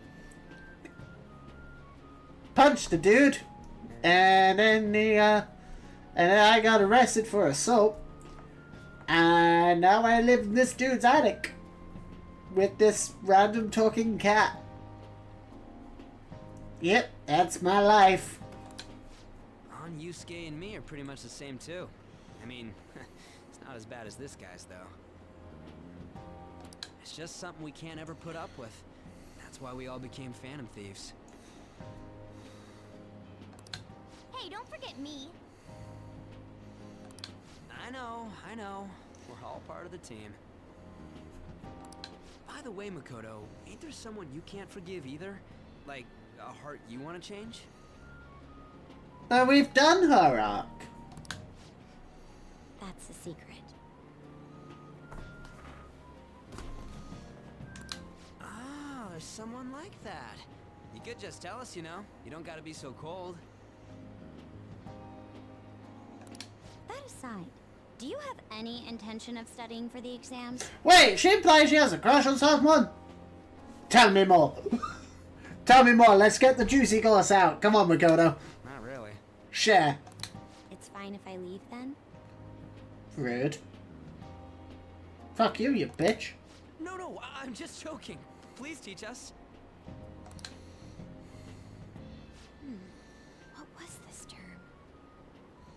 punched the dude, and then and then I got arrested for assault, and now I live in this dude's attic with this random talking cat. Yep, that's my life. On Yusuke and me are pretty much the same too. I mean, it's not as bad as this guy's though. It's just something we can't ever put up with. That's why we all became Phantom Thieves. Hey, don't forget me. I know. We're all part of the team. By the way, Makoto, ain't there someone you can't forgive either? Like, a heart you want to change? We've done her arc. That's a secret. Ah, there's someone like that. You could just tell us, you know. You don't gotta be so cold. That aside, do you have any intention of studying for the exams? Wait, she implies she has a crush on someone? Tell me more. Tell me more. Let's get the juicy goss out. Come on, Makoto. Not really. Share. It's fine if I leave then? Rude. Fuck you, you bitch. No, I'm just joking. Please teach us. What was this term?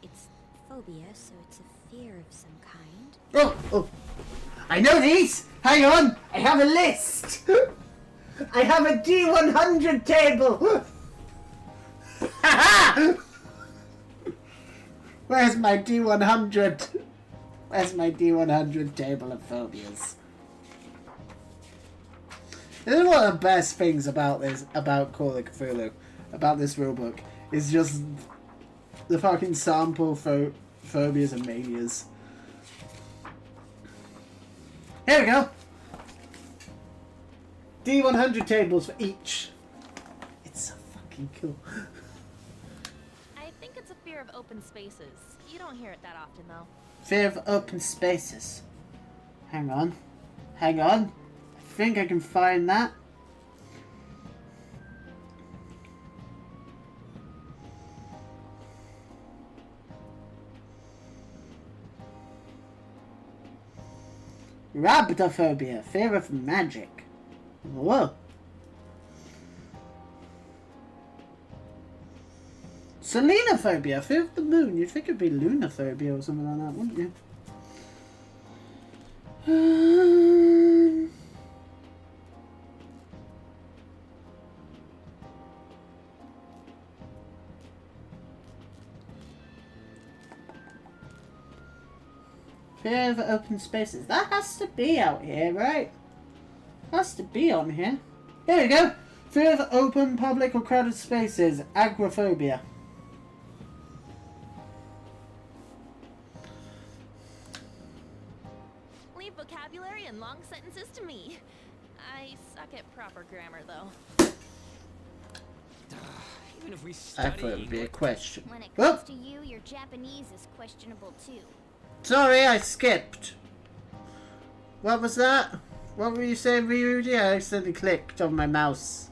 It's phobia, so it's a fear of some kind. Oh. I know these. Hang on. I have a list. I have a D100 table. Haha! Where's my D100? Where's my D100 table of phobias? This is one of the best things about Call of Cthulhu, about this rulebook, is just the fucking sample phobias and manias. Here we go. D100 tables for each. It's so fucking cool. I think it's a fear of open spaces. You don't hear it that often, though. Fear of open spaces. Hang on. I think I can find that. Rhabdophobia, fear of magic. Whoa. Selenophobia, fear of the moon. You'd think it'd be lunophobia or something like that, wouldn't you? Fear of open spaces. That has to be out here, right? Has to be on here. Here we go. Fear of open, public or crowded spaces. Agoraphobia. Leave vocabulary and long sentences to me. I suck at proper grammar, though. Even if we I study thought it would be a question. When it Oh, comes to you, your Japanese is questionable too. sorry, I skipped. What was that? What were you saying, Ryuji? I accidentally clicked on my mouse.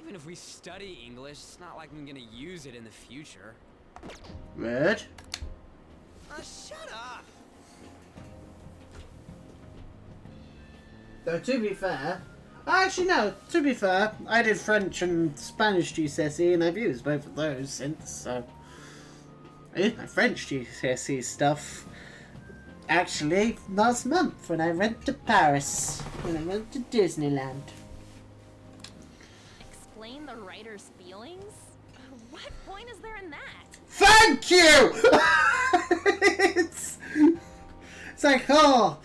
Even if we study English, it's not like I'm gonna use it in the future. Red? Shut up! Though, to be fair... Actually, no. To be fair, I did French and Spanish GCSE, and I've used both of those since, so... I used my French GCSE stuff, actually, last month when I went to Paris. When I went to Disneyland. Explain the writer's feelings? What point is there in that? Thank you! it's like, oh,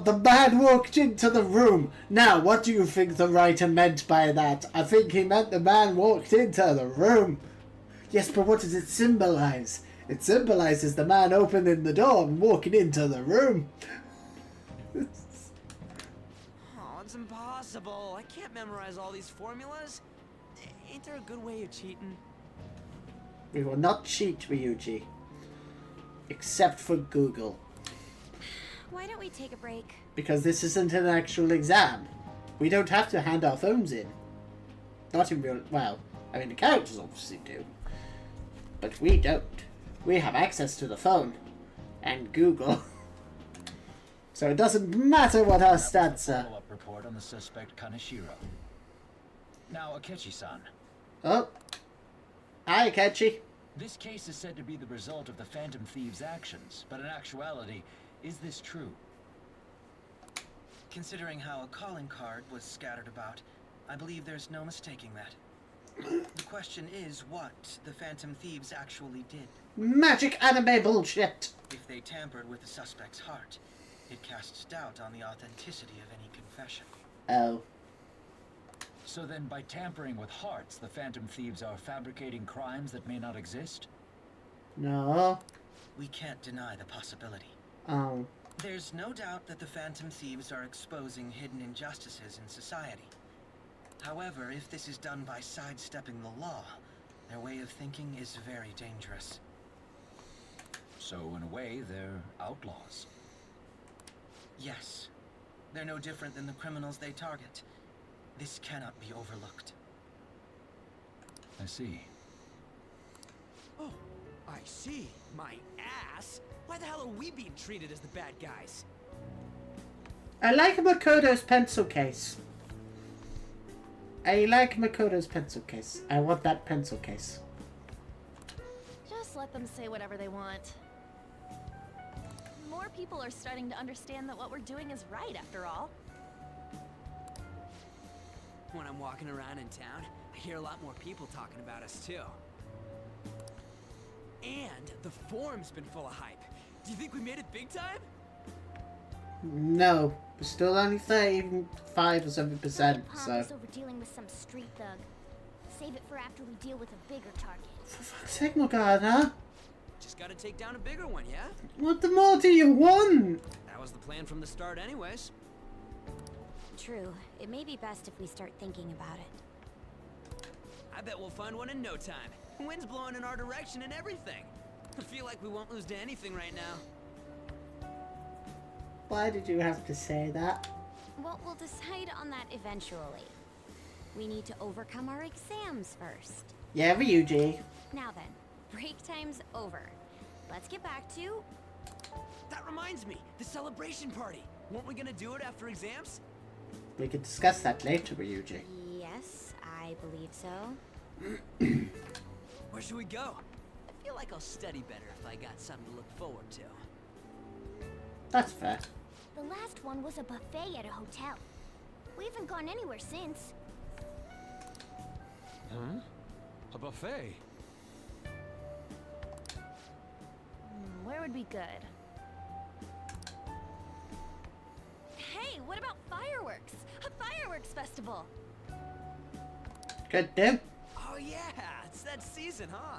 the man walked into the room. Now, what do you think the writer meant by that? I think he meant the man walked into the room. Yes, but what does it symbolize? It symbolizes the man opening the door and walking into the room. Oh, it's impossible. I can't memorize all these formulas. Ain't there a good way of cheating? We will not cheat, Ryuji. Except for Google. Why don't we take a break? Because this isn't an actual exam. We don't have to hand our phones in. Not in real... Well, I mean, the characters obviously do. But we don't. We have access to the phone. And Google. So it doesn't matter what our stats are. Follow-up report on the suspect Kaneshiro. Now, Akechi-san. Oh. Hi, Akechi. This case is said to be the result of the Phantom Thieves' actions, but in actuality, is this true? Considering how a calling card was scattered about, I believe there's no mistaking that. The question is what the Phantom Thieves actually did. Magic anime bullshit. If they tampered with the suspect's heart, it casts doubt on the authenticity of any confession. Oh. So then, by tampering with hearts, the Phantom Thieves are fabricating crimes that may not exist? No. We can't deny the possibility. Oh. There's no doubt that the Phantom Thieves are exposing hidden injustices in society. However, if this is done by sidestepping the law, their way of thinking is very dangerous. So, in a way, they're outlaws. Yes. They're no different than the criminals they target. This cannot be overlooked. I see. Oh, I see. My ass. Why the hell are we being treated as the bad guys? I like Makoto's pencil case. I like Makoto's pencil case. I want that pencil case. Just let them say whatever they want. More people are starting to understand that what we're doing is right, after all. When I'm walking around in town, I hear a lot more people talking about us, too. And the forum's been full of hype. Do you think we made it big time? No. We're still only 35 or 7%, so... Pompous over dealing with some street thug. Save it for after we deal with a bigger target. For fuck's sake, Morgana. Just gotta take down a bigger one, yeah? What the more do you want? That was the plan from the start anyways. True. It may be best if we start thinking about it. I bet we'll find one in no time. Wind's blowing in our direction and everything. I feel like we won't lose to anything right now. Why did you have to say that? Well, we'll decide on that eventually. We need to overcome our exams first. Yeah, Ryuji. Now then, break time's over. Let's get back to That reminds me, the celebration party. Weren't we gonna do it after exams? We can discuss that later, Ryuji. Yes, I believe so. Where should we go? I feel like I'll study better if I got something to look forward to. That's fair. The last one was a buffet at a hotel. We haven't gone anywhere since. Huh? A buffet? Where would be good? Hey, what about fireworks? A fireworks festival! Good, Dim. Oh yeah, it's that season, huh?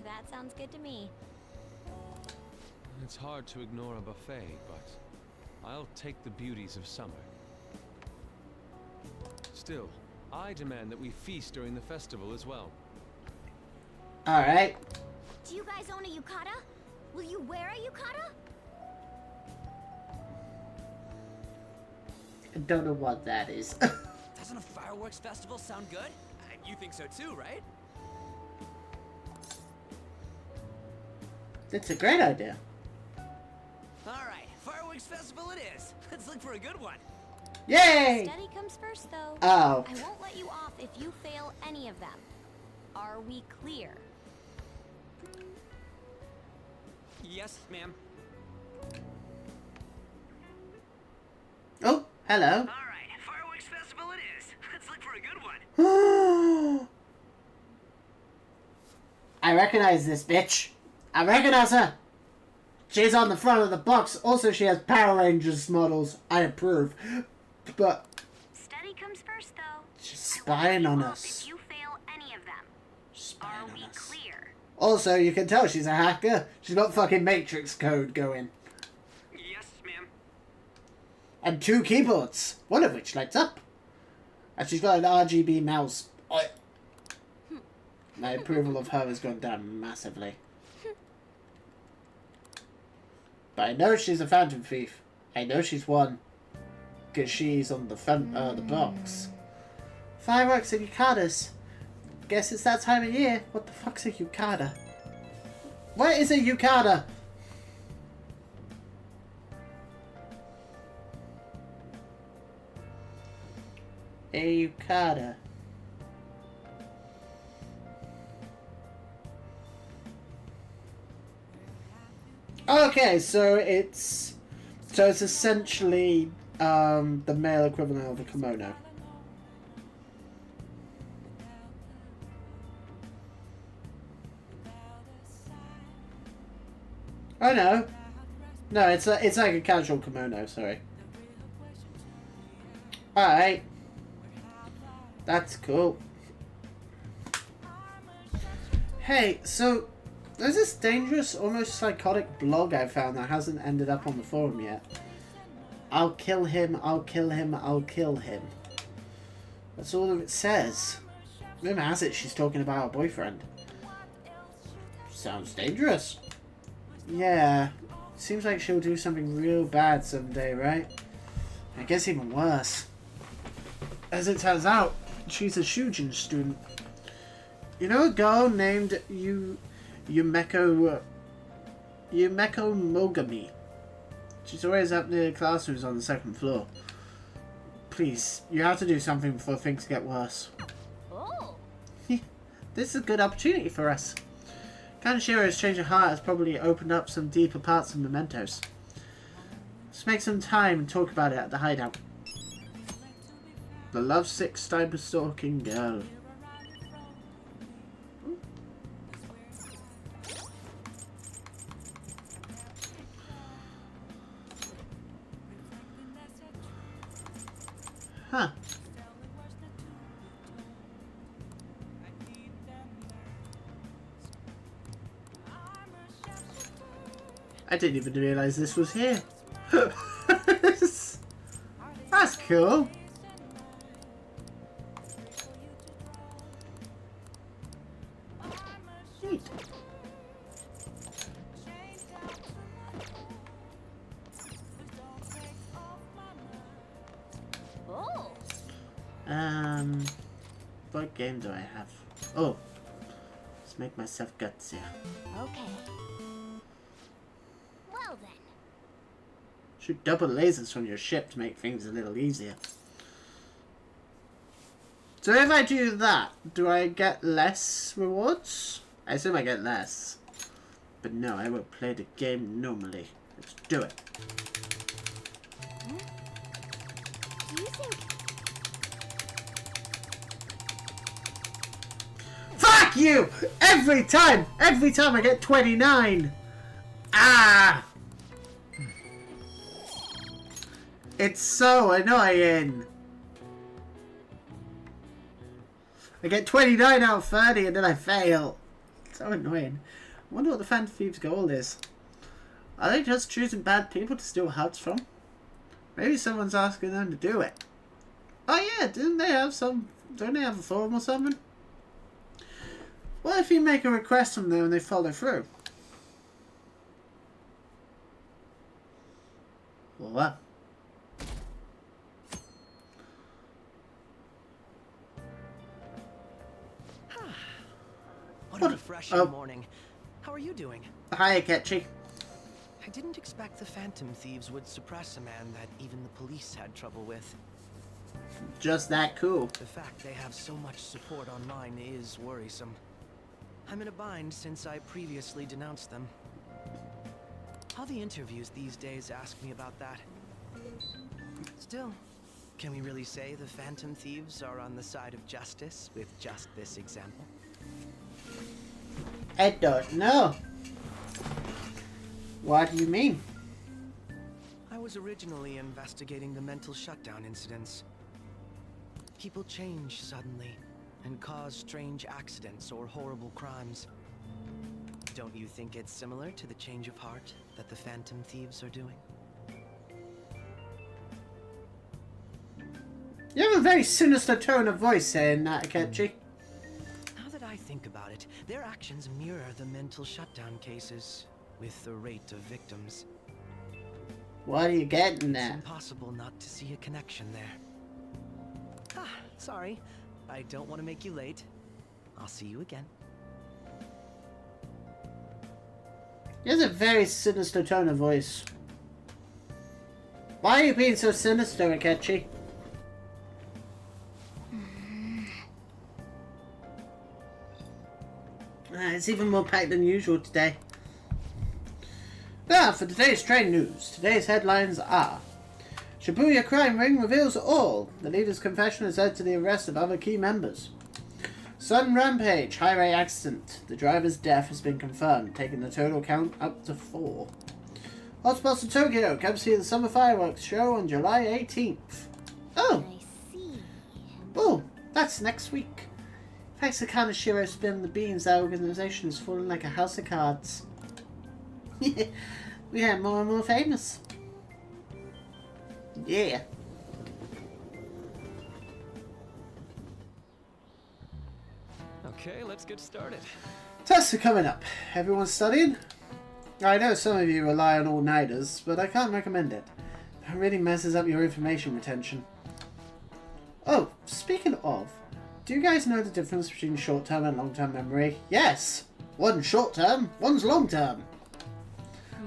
That sounds good to me. It's hard to ignore a buffet, but I'll take the beauties of summer. Still, I demand that we feast during the festival as well. Alright. Do you guys own a yukata? Will you wear a yukata? I don't know what that is. Doesn't a fireworks festival sound good? You think so too, right? It's a great idea. Alright, fireworks festival it is. Let's look for a good one. Yay! Study comes first, though. Oh. I won't let you off if you fail any of them. Are we clear? Yes, ma'am. Oh, hello. Alright, fireworks festival it is. Let's look for a good one. I recognize this bitch. I recognize her. She's on the front of the box. Also, she has Power Rangers models. I approve. But Study comes first, though. she's spying on us. If you fail any of them. Spying Are we on us. clear? Also, you can tell she's a hacker. She's got fucking Matrix code going. Yes, ma'am. And 2 keyboards. One of which lights up. And she's got an RGB mouse. My approval of her has gone down massively. But I know she's a phantom thief. I know she's one. Because she's on the front of the box. Fireworks and yukatas. Guess it's that time of year. What the fuck's a yukata? What is a yukata? A yukata. Okay, so it's essentially the male equivalent of a kimono. Oh no, no, it's like a casual kimono. Sorry. All right, that's cool. Hey, so there's this dangerous, almost psychotic blog I found that hasn't ended up on the forum yet. I'll kill him, I'll kill him, I'll kill him. That's all it says. Rumor has it she's talking about her boyfriend. Sounds dangerous. Yeah, seems like she'll do something real bad someday, right? I guess even worse. As it turns out, she's a Shujin student. You know a girl named Yumeko Mogami? She's always up near the classrooms on the 2nd floor. Please, you have to do something before things get worse. Oh. This is a good opportunity for us. Kanashiro's change of heart has probably opened up some deeper parts of Mementos. Let's make some time and talk about it at the hideout. The lovesick cyber stalking girl. Huh. I didn't even realize this was here. That's cool. Neat. What game do I have? Oh, Let's make myself gutsier. Okay. Well then. Shoot double lasers from your ship to make things a little easier. So if I do that, do I get less rewards? I assume I get less. But no, I will play the game normally. Let's do it. Do you think... Fuck you! Every time I get 29! Ah! It's so annoying. I get 29 out of 30 and then I fail. It's so annoying. I wonder what the Phantom Thieves' goal is. Are they just choosing bad people to steal hearts from? Maybe someone's asking them to do it. Oh yeah, don't they have a forum or something? What if you make a request from them and they follow through? What? What a refreshing morning. How are you doing? Hi, Akechi. I didn't expect the Phantom Thieves would suppress a man that even the police had trouble with. Just that cool. The fact they have so much support online is worrisome. I'm in a bind since I previously denounced them. All the interviews these days ask me about that. Still, can we really say the Phantom Thieves are on the side of justice with just this example? I don't know. What do you mean? I was originally investigating the mental shutdown incidents. People change suddenly and cause strange accidents or horrible crimes. Don't you think it's similar to the change of heart that the Phantom Thieves are doing? You have a very sinister tone of voice saying that, Akechi. Now that I think about it, their actions mirror the mental shutdown cases, with the rate of victims. What are you getting at? It's impossible not to see a connection there. Ah, sorry. I don't want to make you late. I'll see you again. He has a very sinister tone of voice. Why are you being so sinister, Akechi? It's even more packed than usual today. Now, for today's train news. Today's headlines are: Shibuya crime ring reveals all. The leader's confession has led to the arrest of other key members. Sudden rampage, highway accident. The driver's death has been confirmed, taking the total count up to 4. Hotspots in Tokyo. Come see the summer fireworks show on July 18th. Oh! I see. Oh, that's next week. Thanks to Kaneshiro spilling the beans, our organization is falling like a house of cards. We get more and more famous. Yeah. Okay, let's get started. Tests are coming up. Everyone studying? I know some of you rely on all-nighters, but I can't recommend it. It really messes up your information retention. Oh, speaking of, do you guys know the difference between short-term and long-term memory? Yes! One's short-term, one's long-term.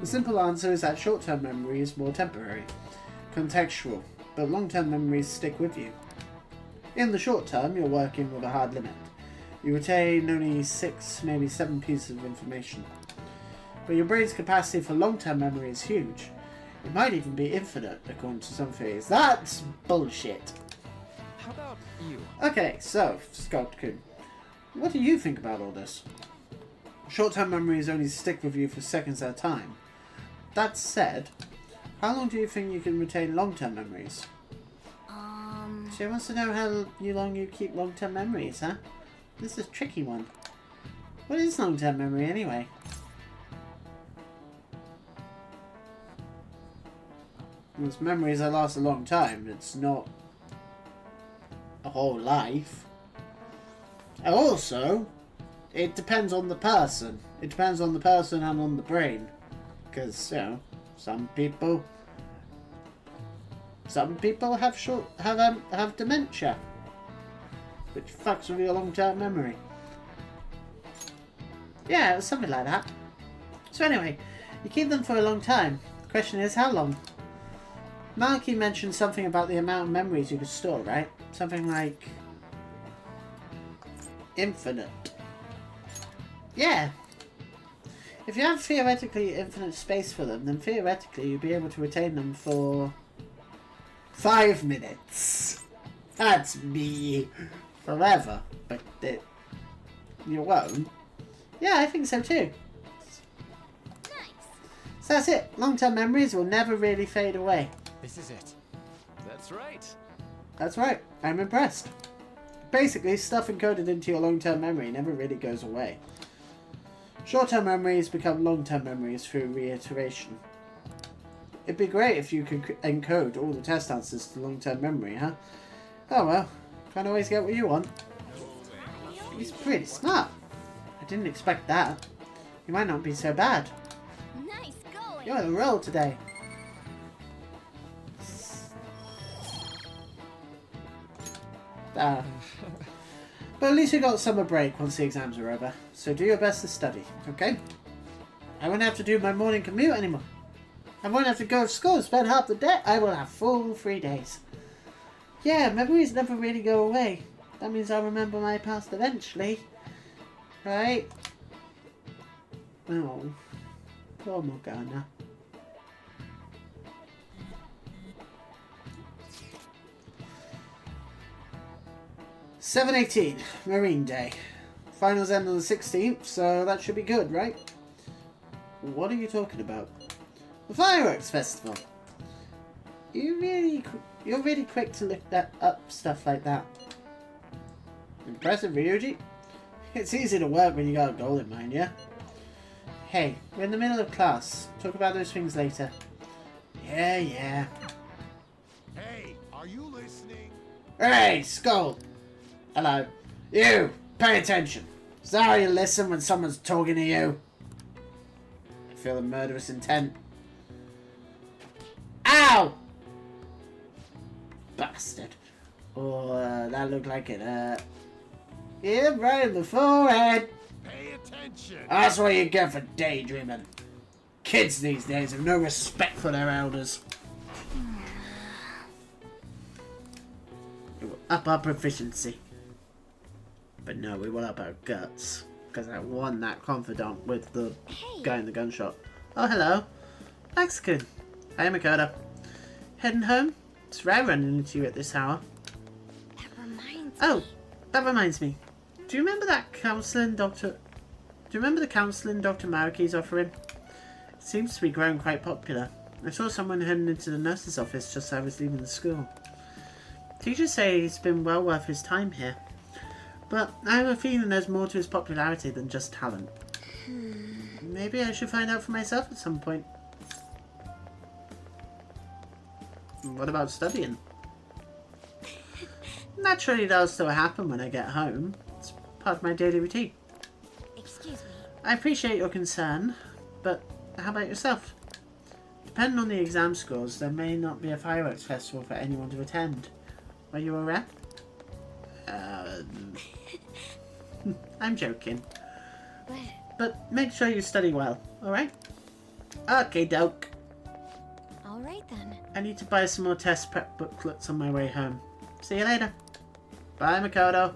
The simple answer is that short-term memory is more temporary, contextual, but long-term memories stick with you. In the short term, you're working with a hard limit. You retain only 6, maybe 7 pieces of information. But your brain's capacity for long-term memory is huge. It might even be infinite, according to some theories. That's bullshit. How about you? Okay, so, Scott-kun, what do you think about all this? Short-term memories only stick with you for seconds at a time. That said, how long do you think you can retain long-term memories? She wants to know how long you keep long-term memories, huh? This is a tricky one. What is long-term memory anyway? It's memories that last a long time. It's not a whole life. And also, it depends on the person. It depends on the person and on the brain. Because, you know, some people have dementia, which fucks with your long-term memory. Yeah, it was something like that. So anyway, you keep them for a long time. The question is, how long? Marky mentioned something about the amount of memories you could store, right? Something like... infinite. Yeah. If you have theoretically infinite space for them, then theoretically you'd be able to retain them for 5 minutes. That's me. Forever. But you won't. Yeah, I think so too. So that's it. Long-term memories will never really fade away. This is it. That's right. That's right. I'm impressed. Basically, stuff encoded into your long-term memory never really goes away. Short-term memories become long-term memories through reiteration. It'd be great if you could encode all the test answers to long-term memory, huh? Oh well, can't always get what you want. He's pretty smart. I didn't expect that. You might not be so bad. Nice going. You're on a roll today. But at least you got summer break once the exams are over. So do your best to study, okay? I won't have to do my morning commute anymore. I won't have to go to school and spend half the day. I will have full 3 days. Yeah, memories never really go away. That means I'll remember my past eventually. Right? Oh, poor Morgana. (7/18) Marine Day. Finals end on the 16th, so that should be good, right? What are you talking about? The fireworks festival. You're really quick to look up stuff like that. Impressive, Ryuji. It's easy to work when you got a goal in mind, yeah? Hey, we're in the middle of class. Talk about those things later. Yeah. Hey, are you listening? Hey, Skull! Hello. You! Pay attention. Is that how you listen when someone's talking to you? I feel a murderous intent. Ow! Bastard. Oh, that looked like it hurt. Yeah, right in the forehead. Pay attention. That's what you get for daydreaming. Kids these days have no respect for their elders. It will up our proficiency. But no, we will up our guts. Because I won that confidant with the guy in the gun shop. Oh, hello. Blackskullthunder. Hi, Makoto. Heading home? It's rare running into you at this hour. That reminds me. Do you remember that counselling Dr. Do you remember the counselling Dr. Maruki's offering? It seems to be growing quite popular. I saw someone heading into the nurse's office just as I was leaving the school. Teachers say he's been well worth his time here. But I have a feeling there's more to his popularity than just talent. Maybe I should find out for myself at some point. What about studying? Naturally, that'll still happen when I get home. It's part of my daily routine. Excuse me. I appreciate your concern, but how about yourself? Depending on the exam scores, there may not be a fireworks festival for anyone to attend. Are you aware? I'm joking. But make sure you study well, alright? Okay, doke. Alright then. I need to buy some more test prep booklets on my way home. See you later. Bye, Makoto.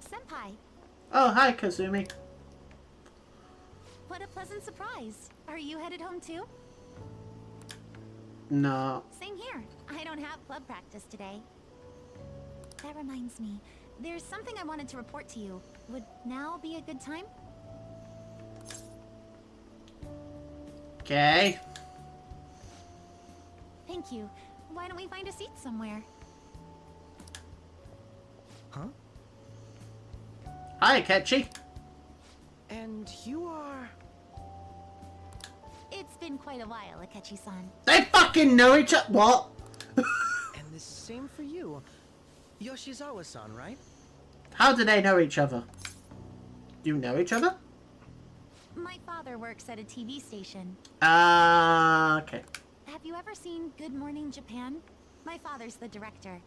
Senpai, Oh, hi, Kazumi. what a pleasant surprise. Are you headed home too? No. Same here. I don't have club practice today. That reminds me. There's something I wanted to report to you. Would now be a good time? Okay. Thank you. Why don't we find a seat somewhere? Huh? Hi, Ketchy. And you are... It's been quite a while, Akechi-san. They fucking know each other. What? And the same for you. Yoshizawa-san, right? How do they know each other? You know each other? My father works at a TV station. Okay. Have you ever seen Good Morning Japan? My father's the director.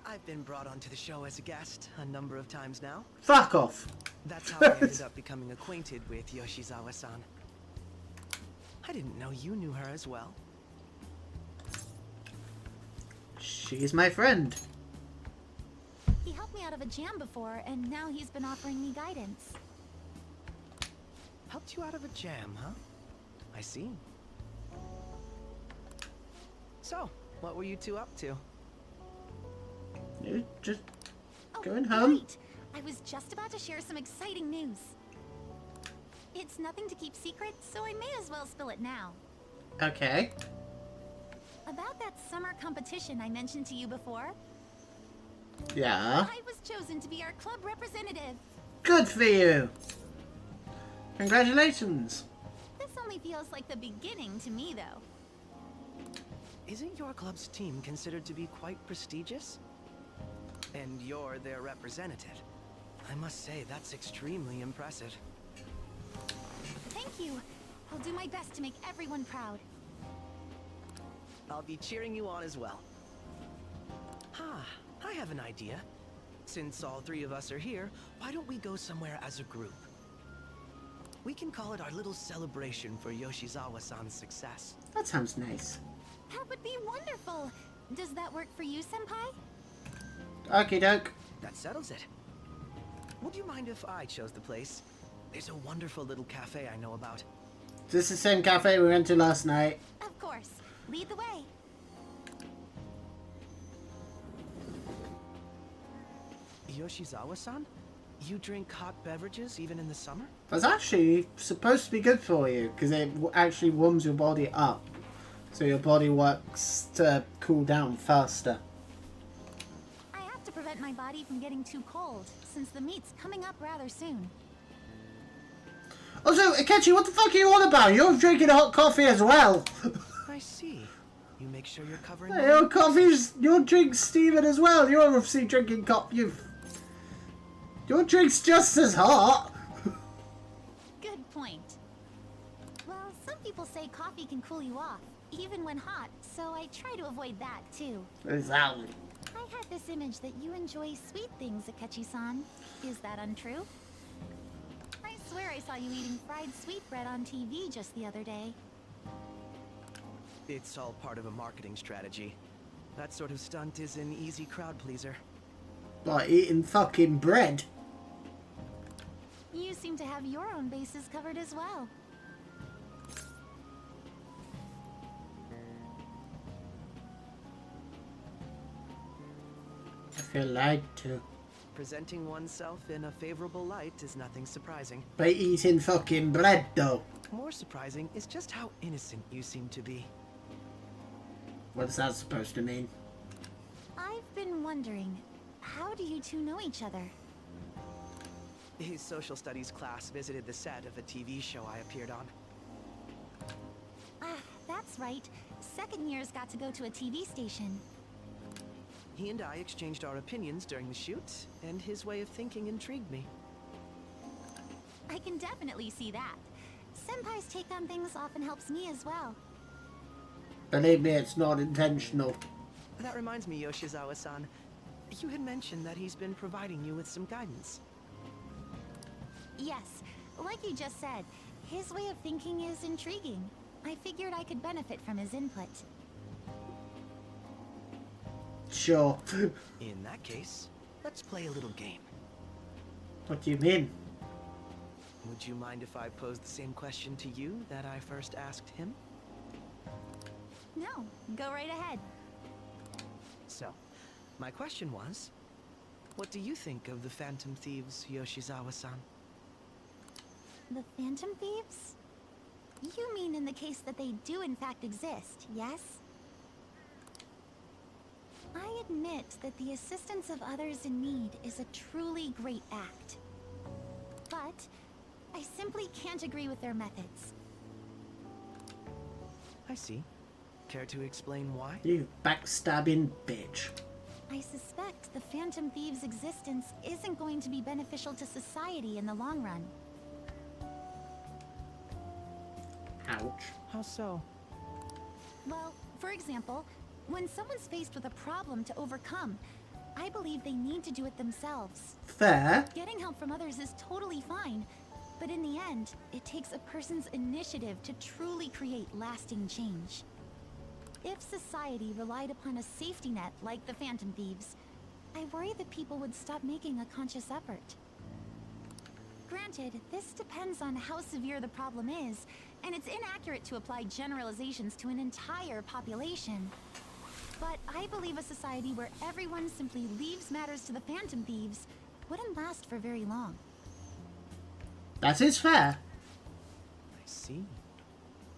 I've been brought onto the show as a guest a number of times now. Fuck off. That's how I ended up becoming acquainted with Yoshizawa-san. I didn't know you knew her as well. She's my friend. He helped me out of a jam before, and now he's been offering me guidance. Helped you out of a jam, huh? I see. So, what were you two up to? You're just Oh, going home. right. I was just about to share some exciting news. It's nothing to keep secret, so I may as well spill it now. Okay. About that summer competition I mentioned to you before, Yeah. I was chosen to be our club representative. Good for you. Congratulations. This only feels like the beginning to me, though. Isn't your club's team considered to be quite prestigious? And you're their representative. I must say, that's extremely impressive. Thank you. I'll do my best to make everyone proud. I'll be cheering you on as well. I have an idea. Since all three of us are here, why don't we go somewhere as a group? We can call it our little celebration for Yoshizawa-san's success. That sounds nice. That would be wonderful. Does that work for you, Senpai? Okie doke. That settles it. Would you mind if I chose the place? There's a wonderful little cafe I know about. Is this the same cafe we went to last night? Of course. Lead the way. Yoshizawa-san? You drink hot beverages even in the summer? That's actually supposed to be good for you because it actually warms your body up. So your body works to cool down faster. I have to prevent my body from getting too cold, since the meet's coming up rather soon. Also, Akechi, what the fuck are you on about? You're drinking hot coffee as well. I see. You make sure you're covering Hey, your coffee's, your drink's steaming as well. You're obviously drinking coffee. Your drink's just as hot. Good point. Well, some people say coffee can cool you off, even when hot, so I try to avoid that too. Exactly. I had this image that you enjoy sweet things, Akechi-san. Is that untrue? I swear I saw you eating fried sweetbread on TV just the other day. It's all part of a marketing strategy. That sort of stunt is an easy crowd pleaser. Like eating fucking bread. You seem to have your own bases covered as well. I feel lied to. Presenting oneself in a favorable light is nothing surprising. By eating fucking bread, though. More surprising is just how innocent you seem to be. What's that supposed to mean? I've been wondering, how do you two know each other? His social studies class visited the set of a TV show I appeared on. Ah, that's right. Second years got to go to a TV station. He and I exchanged our opinions during the shoot, and his way of thinking intrigued me. I can definitely see that. Senpai's take on things often helps me as well. Believe me, it's not intentional. That reminds me, Yoshizawa-san. You had mentioned that he's been providing you with some guidance. Yes, like you just said, his way of thinking is intriguing. I figured I could benefit from his input. Sure. In that case, let's play a little game. What do you mean? Would you mind if I posed the same question to you that I first asked him? No, go right ahead. So, my question was, what do you think of the Phantom Thieves, Yoshizawa-san? The Phantom Thieves? You mean in the case that they do in fact exist, yes? I admit that the assistance of others in need is a truly great act. But I simply can't agree with their methods. I see. Care to explain why? You backstabbing bitch. I suspect the Phantom Thieves' existence isn't going to be beneficial to society in the long run. Ouch. How so? Well, for example, when someone's faced with a problem to overcome, I believe they need to do it themselves. Fair. Getting help from others is totally fine, but in the end, it takes a person's initiative to truly create lasting change. If society relied upon a safety net like the Phantom Thieves, I worry that people would stop making a conscious effort. Granted, this depends on how severe the problem is, and it's inaccurate to apply generalizations to an entire population. But I believe a society where everyone simply leaves matters to the Phantom Thieves wouldn't last for very long. That is fair. I see.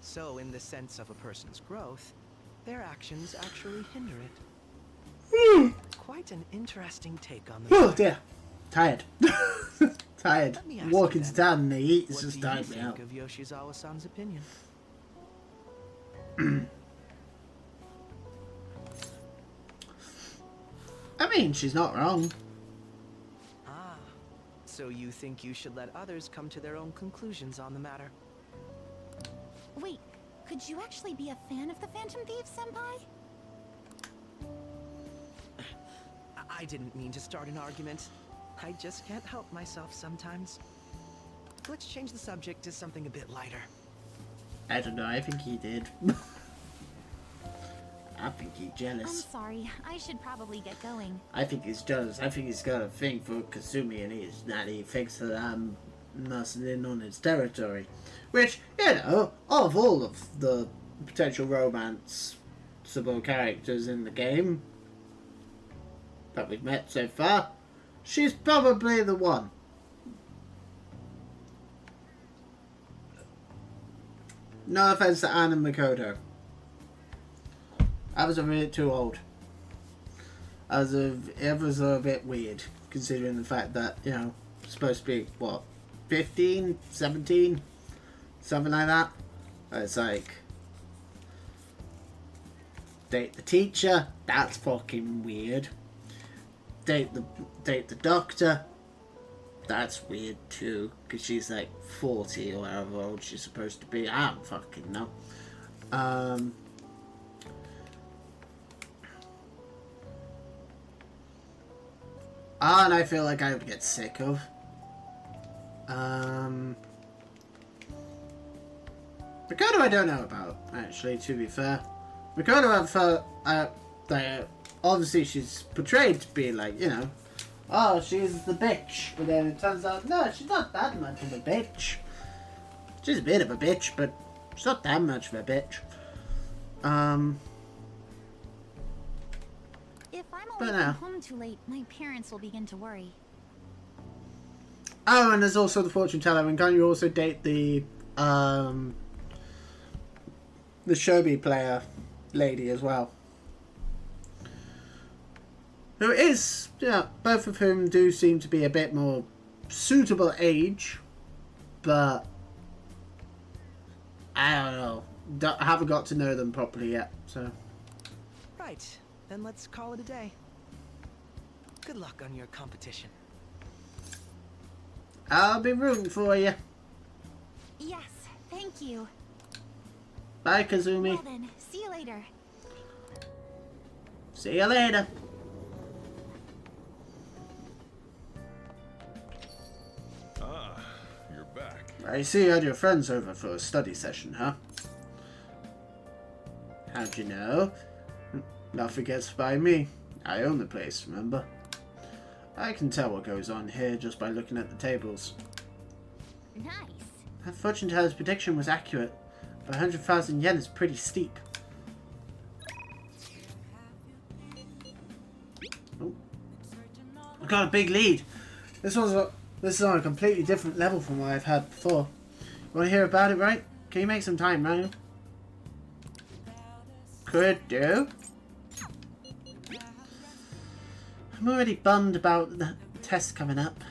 So, in the sense of a person's growth, their actions actually hinder it. Quite an interesting take on the Oh matter. dear. Tired. Tired. Let me ask Walking you to then, town and they eat has what just do you tired me think out. of Yoshizawa-san's opinion? I mean, she's not wrong. Ah, so you think you should let others come to their own conclusions on the matter? Wait, could you actually be a fan of the Phantom Thieves, Senpai? I didn't mean to start an argument. I just can't help myself sometimes. Let's change the subject to something a bit lighter. I don't know, I think he did. I think he's I'm jealous. sorry, I should probably get going. I think he's jealous. I think he's got a thing for Kasumi and he thinks that I'm nursing in on his territory. Which, you know, of all of the potential romance-able characters in the game that we've met so far, she's probably the one. No offense to Anne and Makoto. I was a bit too old. It was a bit weird, considering the fact that, you know, supposed to be, what, 15, 17? Something like that. It's like, date the teacher, that's fucking weird. Date the doctor, that's weird too, because she's like 40 or however old she's supposed to be. I don't fucking know. And I feel like I would get sick of. Makoto I don't know about, actually, to be fair. Makoto I've felt, obviously she's portrayed to be like, you know, oh, she's the bitch. But then it turns out, no, she's not that much of a bitch. She's a bit of a bitch, but she's not that much of a bitch. If I'm But away now. from home too late, my parents will begin to worry. Oh, and there's also the fortune teller, and can't you also date the Shobi player lady as well? Who is, yeah, both of whom do seem to be a bit more suitable age, but I don't know. I haven't got to know them properly yet, so. Right, then let's call it a day. Good luck on your competition. I'll be rooting for you. Yes, thank you. Bye, Kazumi. Well then, see you later. See you later. Ah, you're back. I see you had your friends over for a study session, huh? How'd you know? Nothing gets by me. I own the place, remember? I can tell what goes on here just by looking at the tables. Nice. That fortune teller's prediction was accurate, but 100,000 yen is pretty steep. Oh. I got a big lead. This is on a completely different level from what I've had before. You want to hear about it, right? Can you make some time, Ryan? Could do. I'm already bummed about the test coming up.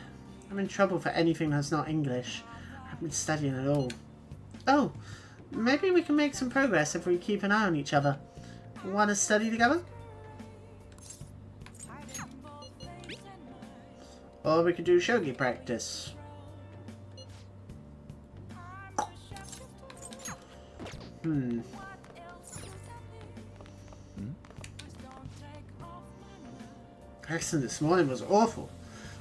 I'm in trouble for anything that's not English. I haven't been studying at all. Oh, maybe we can make some progress if we keep an eye on each other. Want to study together? Or we could do shogi practice. accident this morning was awful.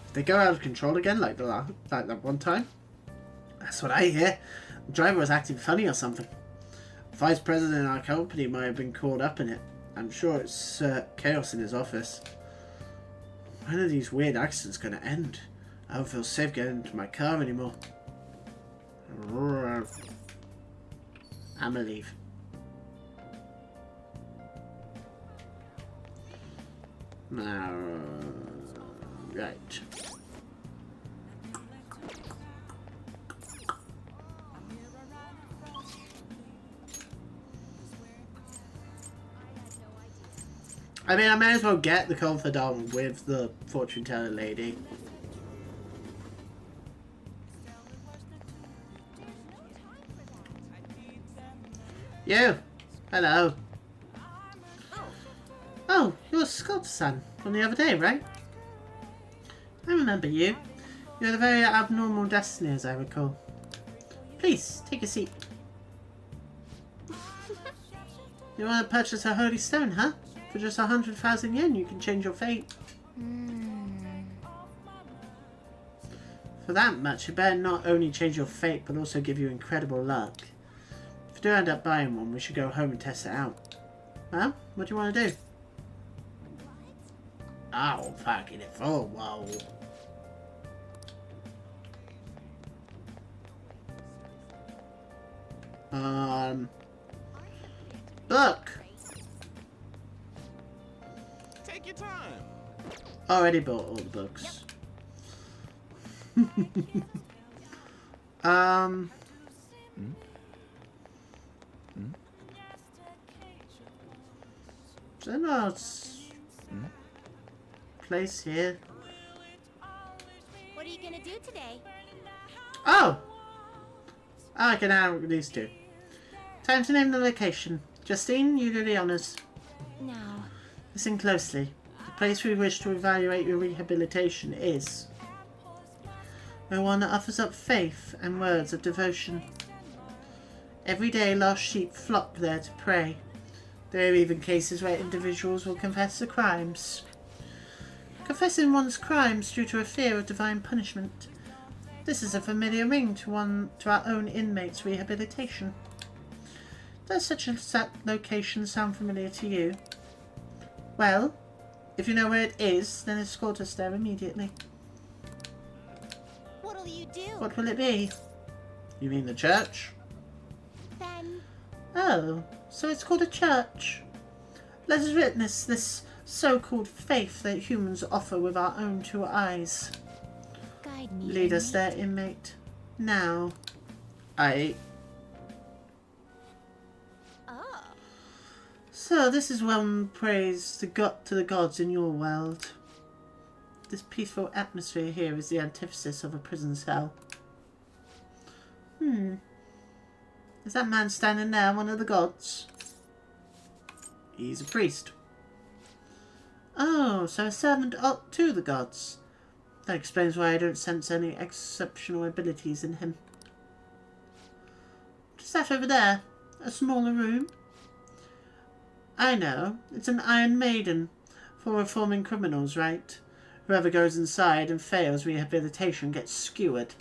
Did they go out of control again like that one time? That's what I hear. The driver was acting funny or something. The vice president of our company might have been caught up in it. I'm sure it's chaos in his office. When are these weird accidents going to end? I don't feel safe getting into my car anymore. I'ma leave. Now, right. I mean, I may as well get the confidant with the fortune teller lady. You! Hello. Oh, you're Skullthunder from the other day, right? I remember you. You had a very abnormal destiny, as I recall. Please, take a seat. You want to purchase a holy stone, huh? For just 100,000 yen, you can change your fate. For that much, it better not only change your fate, but also give you incredible luck. If you do end up buying one, we should go home and test it out. Well, what do you want to do? Oh, fucking it full, whoa. Book! Take your time. Already bought all the books. Is there no place here? What are you gonna do today? Oh! I can now these two. Time to name the location. Justine, you do the honors. Now. Listen closely. The place we wish to evaluate your rehabilitation is where one that offers up faith and words of devotion. Every day lost sheep flock there to pray. There are even cases where individuals will confess their crimes. Confessing one's crimes due to a fear of divine punishment. This is a familiar ring to our own inmates' rehabilitation. Does such a location sound familiar to you? Well, if you know where it is, then escort us there immediately. What'll you do? What will it be? You mean the church? Then... Oh, so it's called a church. Let us witness this so-called faith that humans offer with our own two eyes. Guide me. Lead us there, inmate. Now. So this is one praise to the gods in your world. This peaceful atmosphere here is the antithesis of a prison cell. Is that man standing there one of the gods? He's a priest. Oh, so a servant to the gods. That explains why I don't sense any exceptional abilities in him. What is that over there? A smaller room? I know. It's an Iron Maiden for reforming criminals, right? Whoever goes inside and fails rehabilitation gets skewered.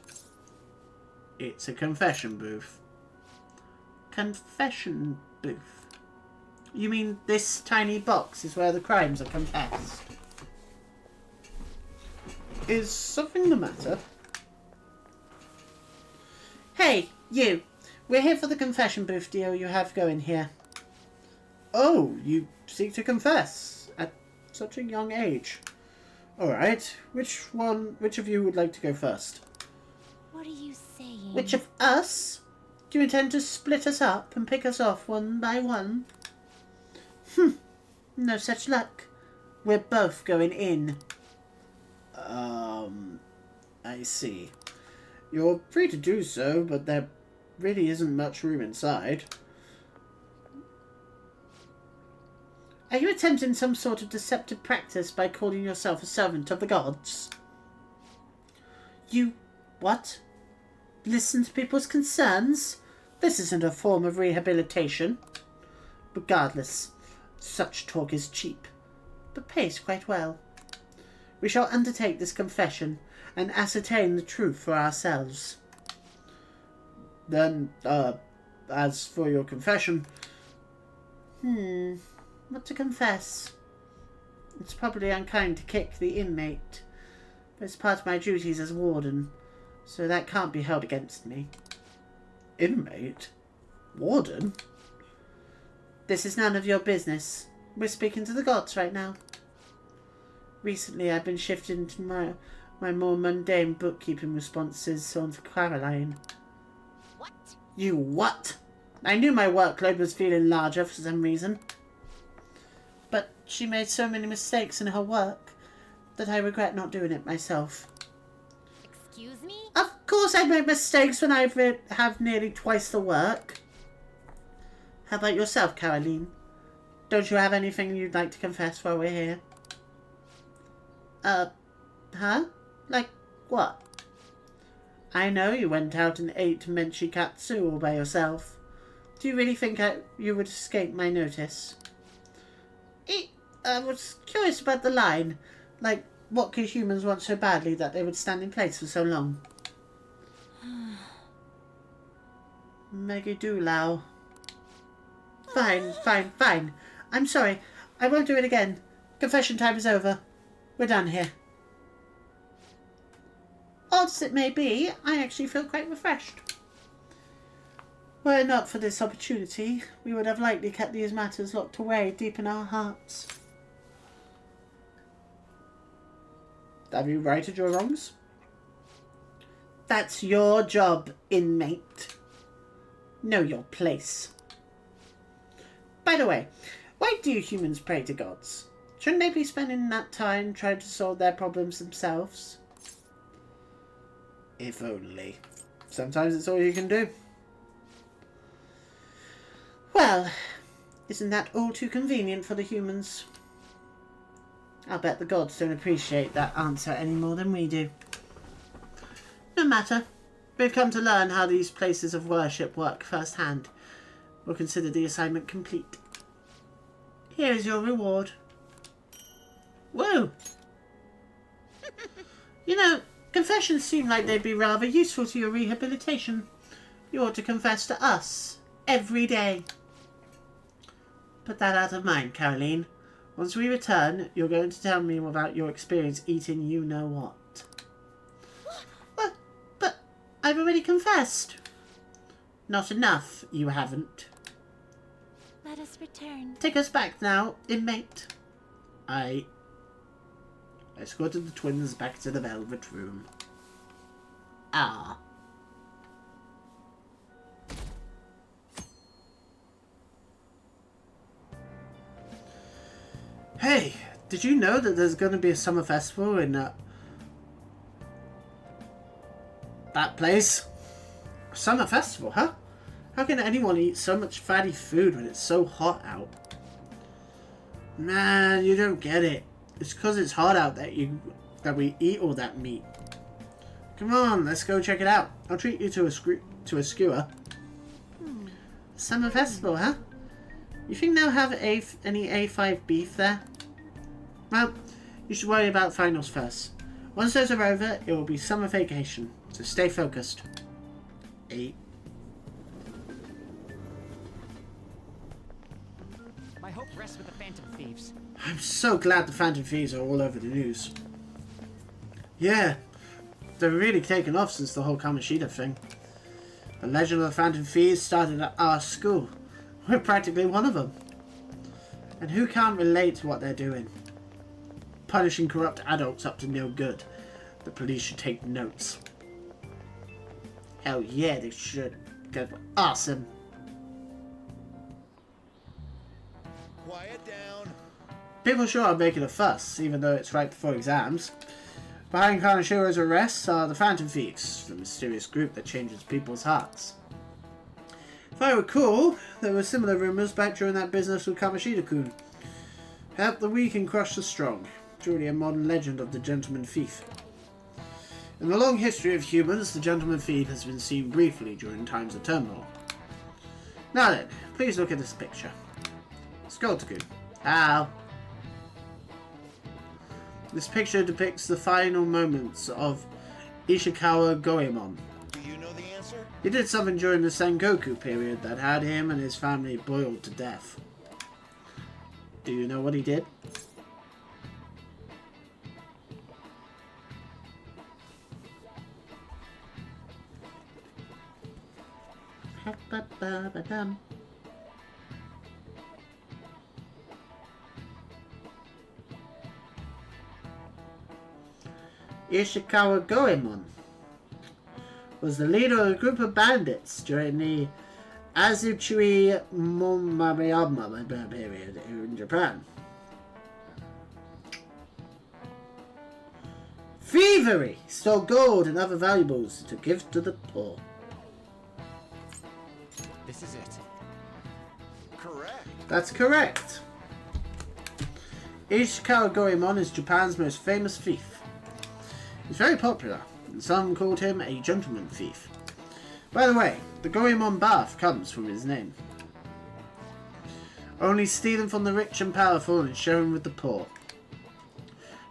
It's a confession booth. Confession booth? You mean this tiny box is where the crimes are confessed? Is something the matter? Hey, you! We're here for the confession booth deal you have going here. Oh, you seek to confess at such a young age. Alright, which of you would like to go first? What are you saying? Which of us? Do you intend to split us up and pick us off one by one? No such luck. We're both going in. I see. You're free to do so, but there really isn't much room inside. Are you attempting some sort of deceptive practice by calling yourself a servant of the gods? You... what? Listen to people's concerns? This isn't a form of rehabilitation. Regardless, such talk is cheap, but pays quite well. We shall undertake this confession and ascertain the truth for ourselves. Then, as for your confession... what to confess? It's probably unkind to kick the inmate, but it's part of my duties as warden, so that can't be held against me. Inmate? Warden? This is none of your business. We're speaking to the gods right now. Recently, I've been shifting to my more mundane bookkeeping responses onto Caroline. What? You what? I knew my workload was feeling larger for some reason. But she made so many mistakes in her work that I regret not doing it myself. Excuse me? Of course I make mistakes when I have nearly twice the work. How about yourself, Caroline? Don't you have anything you'd like to confess while we're here? Huh? Like what? I know you went out and ate menchikatsu all by yourself. Do you really think you would escape my notice? I was curious about the line. Like, what could humans want so badly that they would stand in place for so long? Maggie Doolau. Fine. I'm sorry. I won't do it again. Confession time is over. We're done here. Odd as it may be, I actually feel quite refreshed. Were it not for this opportunity, we would have likely kept these matters locked away deep in our hearts. Have you righted your wrongs? That's your job, inmate. Know your place. By the way, why do humans pray to gods? Shouldn't they be spending that time trying to solve their problems themselves? If only. Sometimes it's all you can do. Well, isn't that all too convenient for the humans? I'll bet the gods don't appreciate that answer any more than we do. No matter. We've come to learn how these places of worship work firsthand. We'll consider the assignment complete. Here is your reward. Whoa! You know, confessions seem like they'd be rather useful to your rehabilitation. You ought to confess to us every day. Put that out of mind, Caroline. Once we return, you're going to tell me about your experience eating you-know-what. But I've already confessed. Not enough, you haven't. Let us return. Take us back now, inmate. I escorted the twins back to the velvet room. Ah. Hey, did you know that there's going to be a summer festival in that place? A summer festival, huh? How can anyone eat so much fatty food when it's so hot out? Man, you don't get it. It's because it's hot out that we eat all that meat. Come on, let's go check it out. I'll treat you to a skewer. Summer festival, huh? You think they'll have any A5 beef there? Well, you should worry about finals first. Once those are over, it will be summer vacation, so stay focused. 8. My hope rests with the Phantom Thieves. I'm so glad the Phantom Thieves are all over the news. Yeah, they're really taken off since the whole Kamoshida thing. The legend of the Phantom Thieves started at our school. We're practically one of them. And who can't relate to what they're doing? Punishing corrupt adults up to no good. The police should take notes. Hell yeah, they should. That's awesome. Quiet down. People sure are making a fuss, even though it's right before exams. Behind Kanashiro's arrests are the Phantom Thieves, the mysterious group that changes people's hearts. If I recall, there were similar rumours back during that business with Kamoshida-kun. Help the weak and crush the strong. Truly a modern legend of the gentleman thief. In the long history of humans, the gentleman thief has been seen briefly during times of turmoil. Now then, please look at this picture. Skullthunder. How? This picture depicts the final moments of Ishikawa Goemon. Do you know the answer? He did something during the Sengoku period that had him and his family boiled to death. Do you know what he did? Ishikawa Goemon was the leader of a group of bandits during the Azuchui Momoyama period in Japan. Thievery! Stole gold and other valuables to give to the poor. This is it. Correct. That's correct. Ishikawa Goemon is Japan's most famous thief. He's very popular, and some called him a gentleman thief. By the way, the Goemon bath comes from his name. Only stealing from the rich and powerful and sharing with the poor.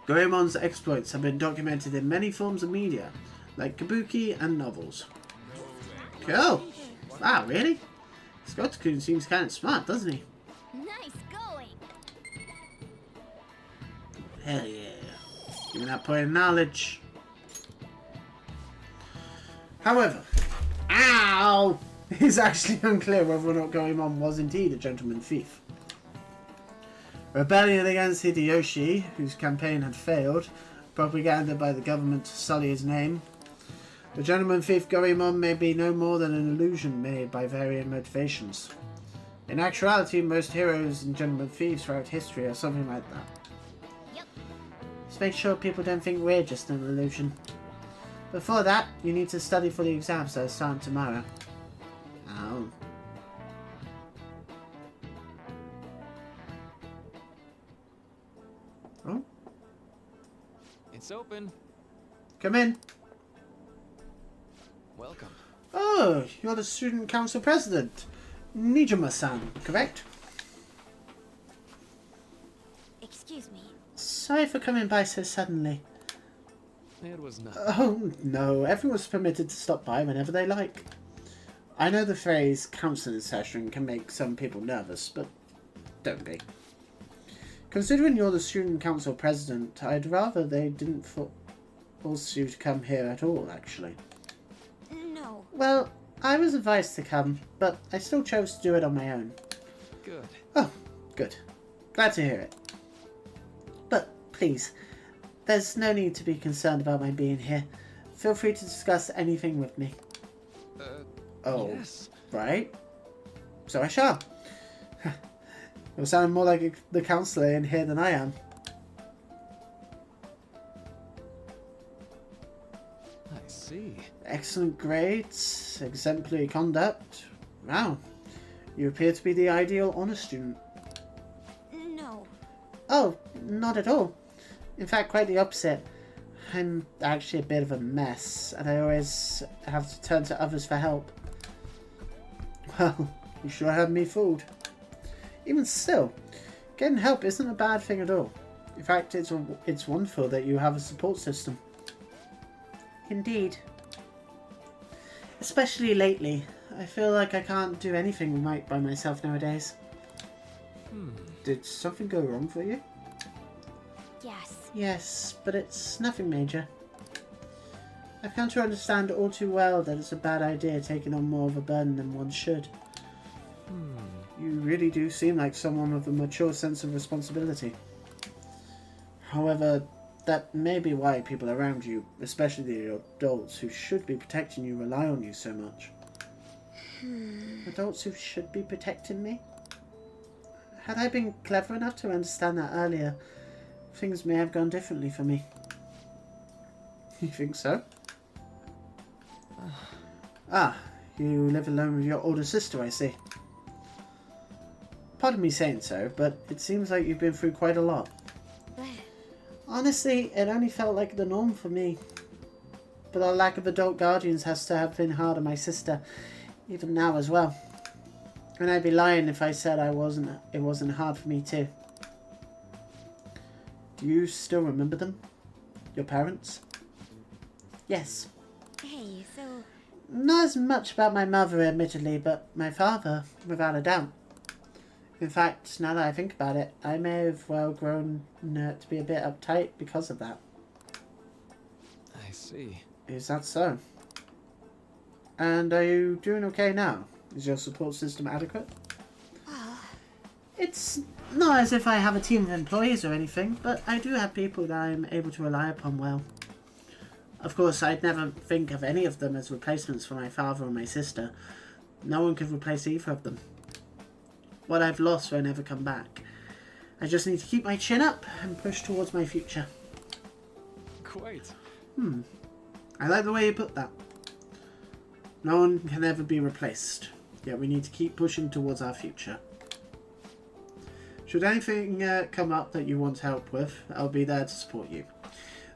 Goemon's exploits have been documented in many forms of media, like kabuki and novels. Cool! Wow, really? Scott-kun seems kind of smart, doesn't he? Nice going. Hell yeah. Give me that point of knowledge. However, ow! It's actually unclear whether or not Goemon was indeed a gentleman thief. Rebellion against Hideyoshi, whose campaign had failed, propaganda by the government to sully his name. The gentleman thief Goemon may be no more than an illusion made by varying motivations. In actuality, most heroes and gentleman thieves throughout history are something like that. Yep. Just make sure people don't think we're just an illusion. Before that, you need to study for the exams that are starting tomorrow. Oh. Oh? It's open. Come in. Welcome. Oh, you're the student council president, Nijima-san, correct? Excuse me. Sorry for coming by so suddenly. It was not. Oh, no, everyone's permitted to stop by whenever they like. I know the phrase counseling session can make some people nervous, but don't be. Considering you're the student council president, I'd rather they didn't force you to come here at all, actually. No. Well, I was advised to come, but I still chose to do it on my own. Good. Oh, good. Glad to hear it. But, please, there's no need to be concerned about my being here. Feel free to discuss anything with me. Oh, yes. Right. So I shall. You're sounding more like the counsellor in here than I am. I see. Excellent grades, exemplary conduct. Wow. You appear to be the ideal honour student. No. Oh, not at all. In fact, quite the opposite. I'm actually a bit of a mess, and I always have to turn to others for help. Well, you sure had me fooled. Even still, getting help isn't a bad thing at all. In fact, it's wonderful that you have a support system. Indeed. Especially lately. I feel like I can't do anything right by myself nowadays. Did something go wrong for you? Yes. Yes, but it's nothing major. I've come to understand all too well that it's a bad idea taking on more of a burden than one should. You really do seem like someone with a mature sense of responsibility. However, that may be why people around you, especially the adults who should be protecting you, rely on you so much. Adults who should be protecting me? Had I been clever enough to understand that earlier, things may have gone differently for me. You think so? Ah, you live alone with your older sister, I see. Pardon me saying so, but it seems like you've been through quite a lot. Honestly, it only felt like the norm for me. But our lack of adult guardians has to have been hard on my sister, even now as well. And I'd be lying if I said it wasn't hard for me too. Do you still remember them? Your parents? Yes. Hey, so... Not as much about my mother, admittedly, but my father, without a doubt. In fact, now that I think about it, I may have well grown to be a bit uptight because of that. I see. Is that so? And are you doing okay now? Is your support system adequate? It's not as if I have a team of employees or anything, but I do have people that I'm able to rely upon well. Of course, I'd never think of any of them as replacements for my father or my sister. No one could replace either of them. What I've lost will never come back. I just need to keep my chin up and push towards my future. Quite. I like the way you put that. No one can ever be replaced, yet we need to keep pushing towards our future. Should anything come up that you want help with, I'll be there to support you.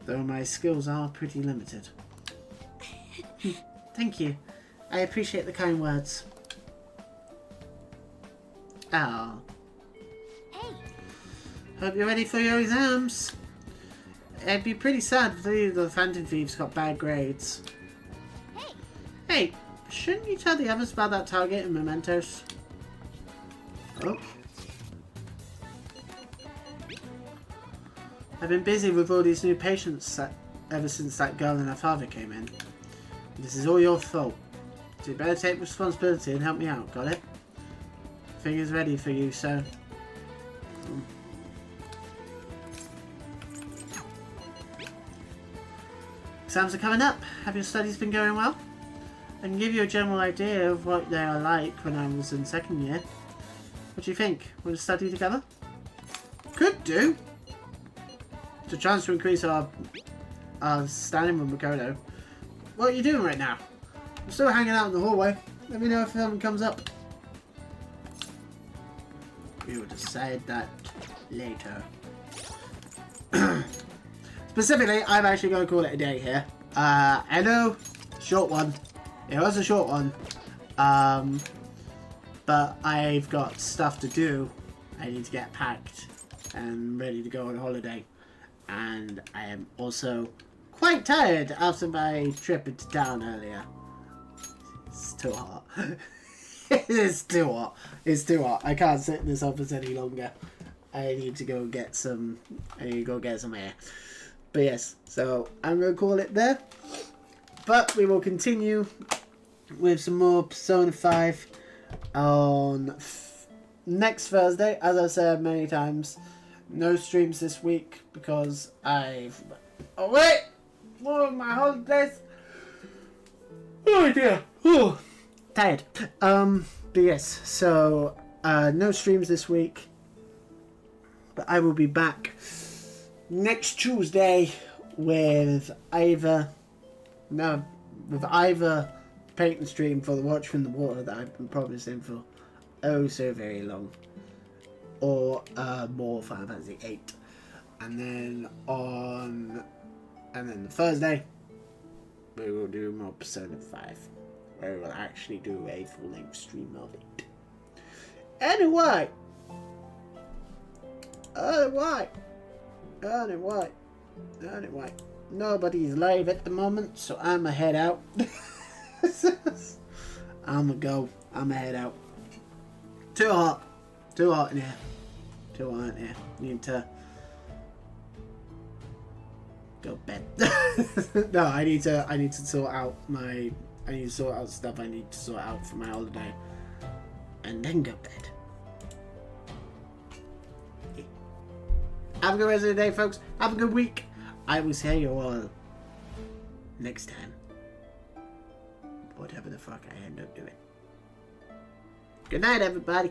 Though my skills are pretty limited. Thank you. I appreciate the kind words. Ah. Hey. Hope you're ready for your exams. It'd be pretty sad if the Phantom Thieves got bad grades. Hey. Hey, shouldn't you tell the others about that target in Mementos? Oh. I've been busy with all these new patients ever since that girl and her father came in. This is all your fault. So you better take responsibility and help me out, got it? Thing is ready for you, so... Exams are coming up. Have your studies been going well? I can give you a general idea of what they are like when I was in second year. What do you think? Want to study together? Could do. It's a chance to increase our standing with Makoto. What are you doing right now? I'm still hanging out in the hallway. Let me know if something comes up. We will decide that later. Specifically, I'm actually going to call it a day here. I know, short one. It was a short one. But I've got stuff to do. I need to get packed and ready to go on holiday. And I am also quite tired after my trip into town earlier. It's too hot. It's too hot. It's too hot. I can't sit in this office any longer. I need to go get some. I need to go get some air. But yes, so I'm gonna call it there. But we will continue with some more Persona 5 on next Thursday. As I said many times, no streams this week because I've. Oh wait, more of my holidays. Oh dear. Oh, tired. But yes, so no streams this week. But I will be back next Tuesday with either paint and stream for the Watch from the Water that I've been promising for oh so very long, or more Final Fantasy 8, and then the Thursday we will do more Persona 5, where we will actually do a full-length stream of it. Anyway, nobody's live at the moment, so I'ma head out. I'ma head out. Too hot in here. Need to go to bed. No, I need to sort out stuff I need to sort out for my holiday, and then go to bed. Have a good rest of the day, folks. Have a good week. I will see you all next time. Whatever the fuck I end up doing. Good night, everybody.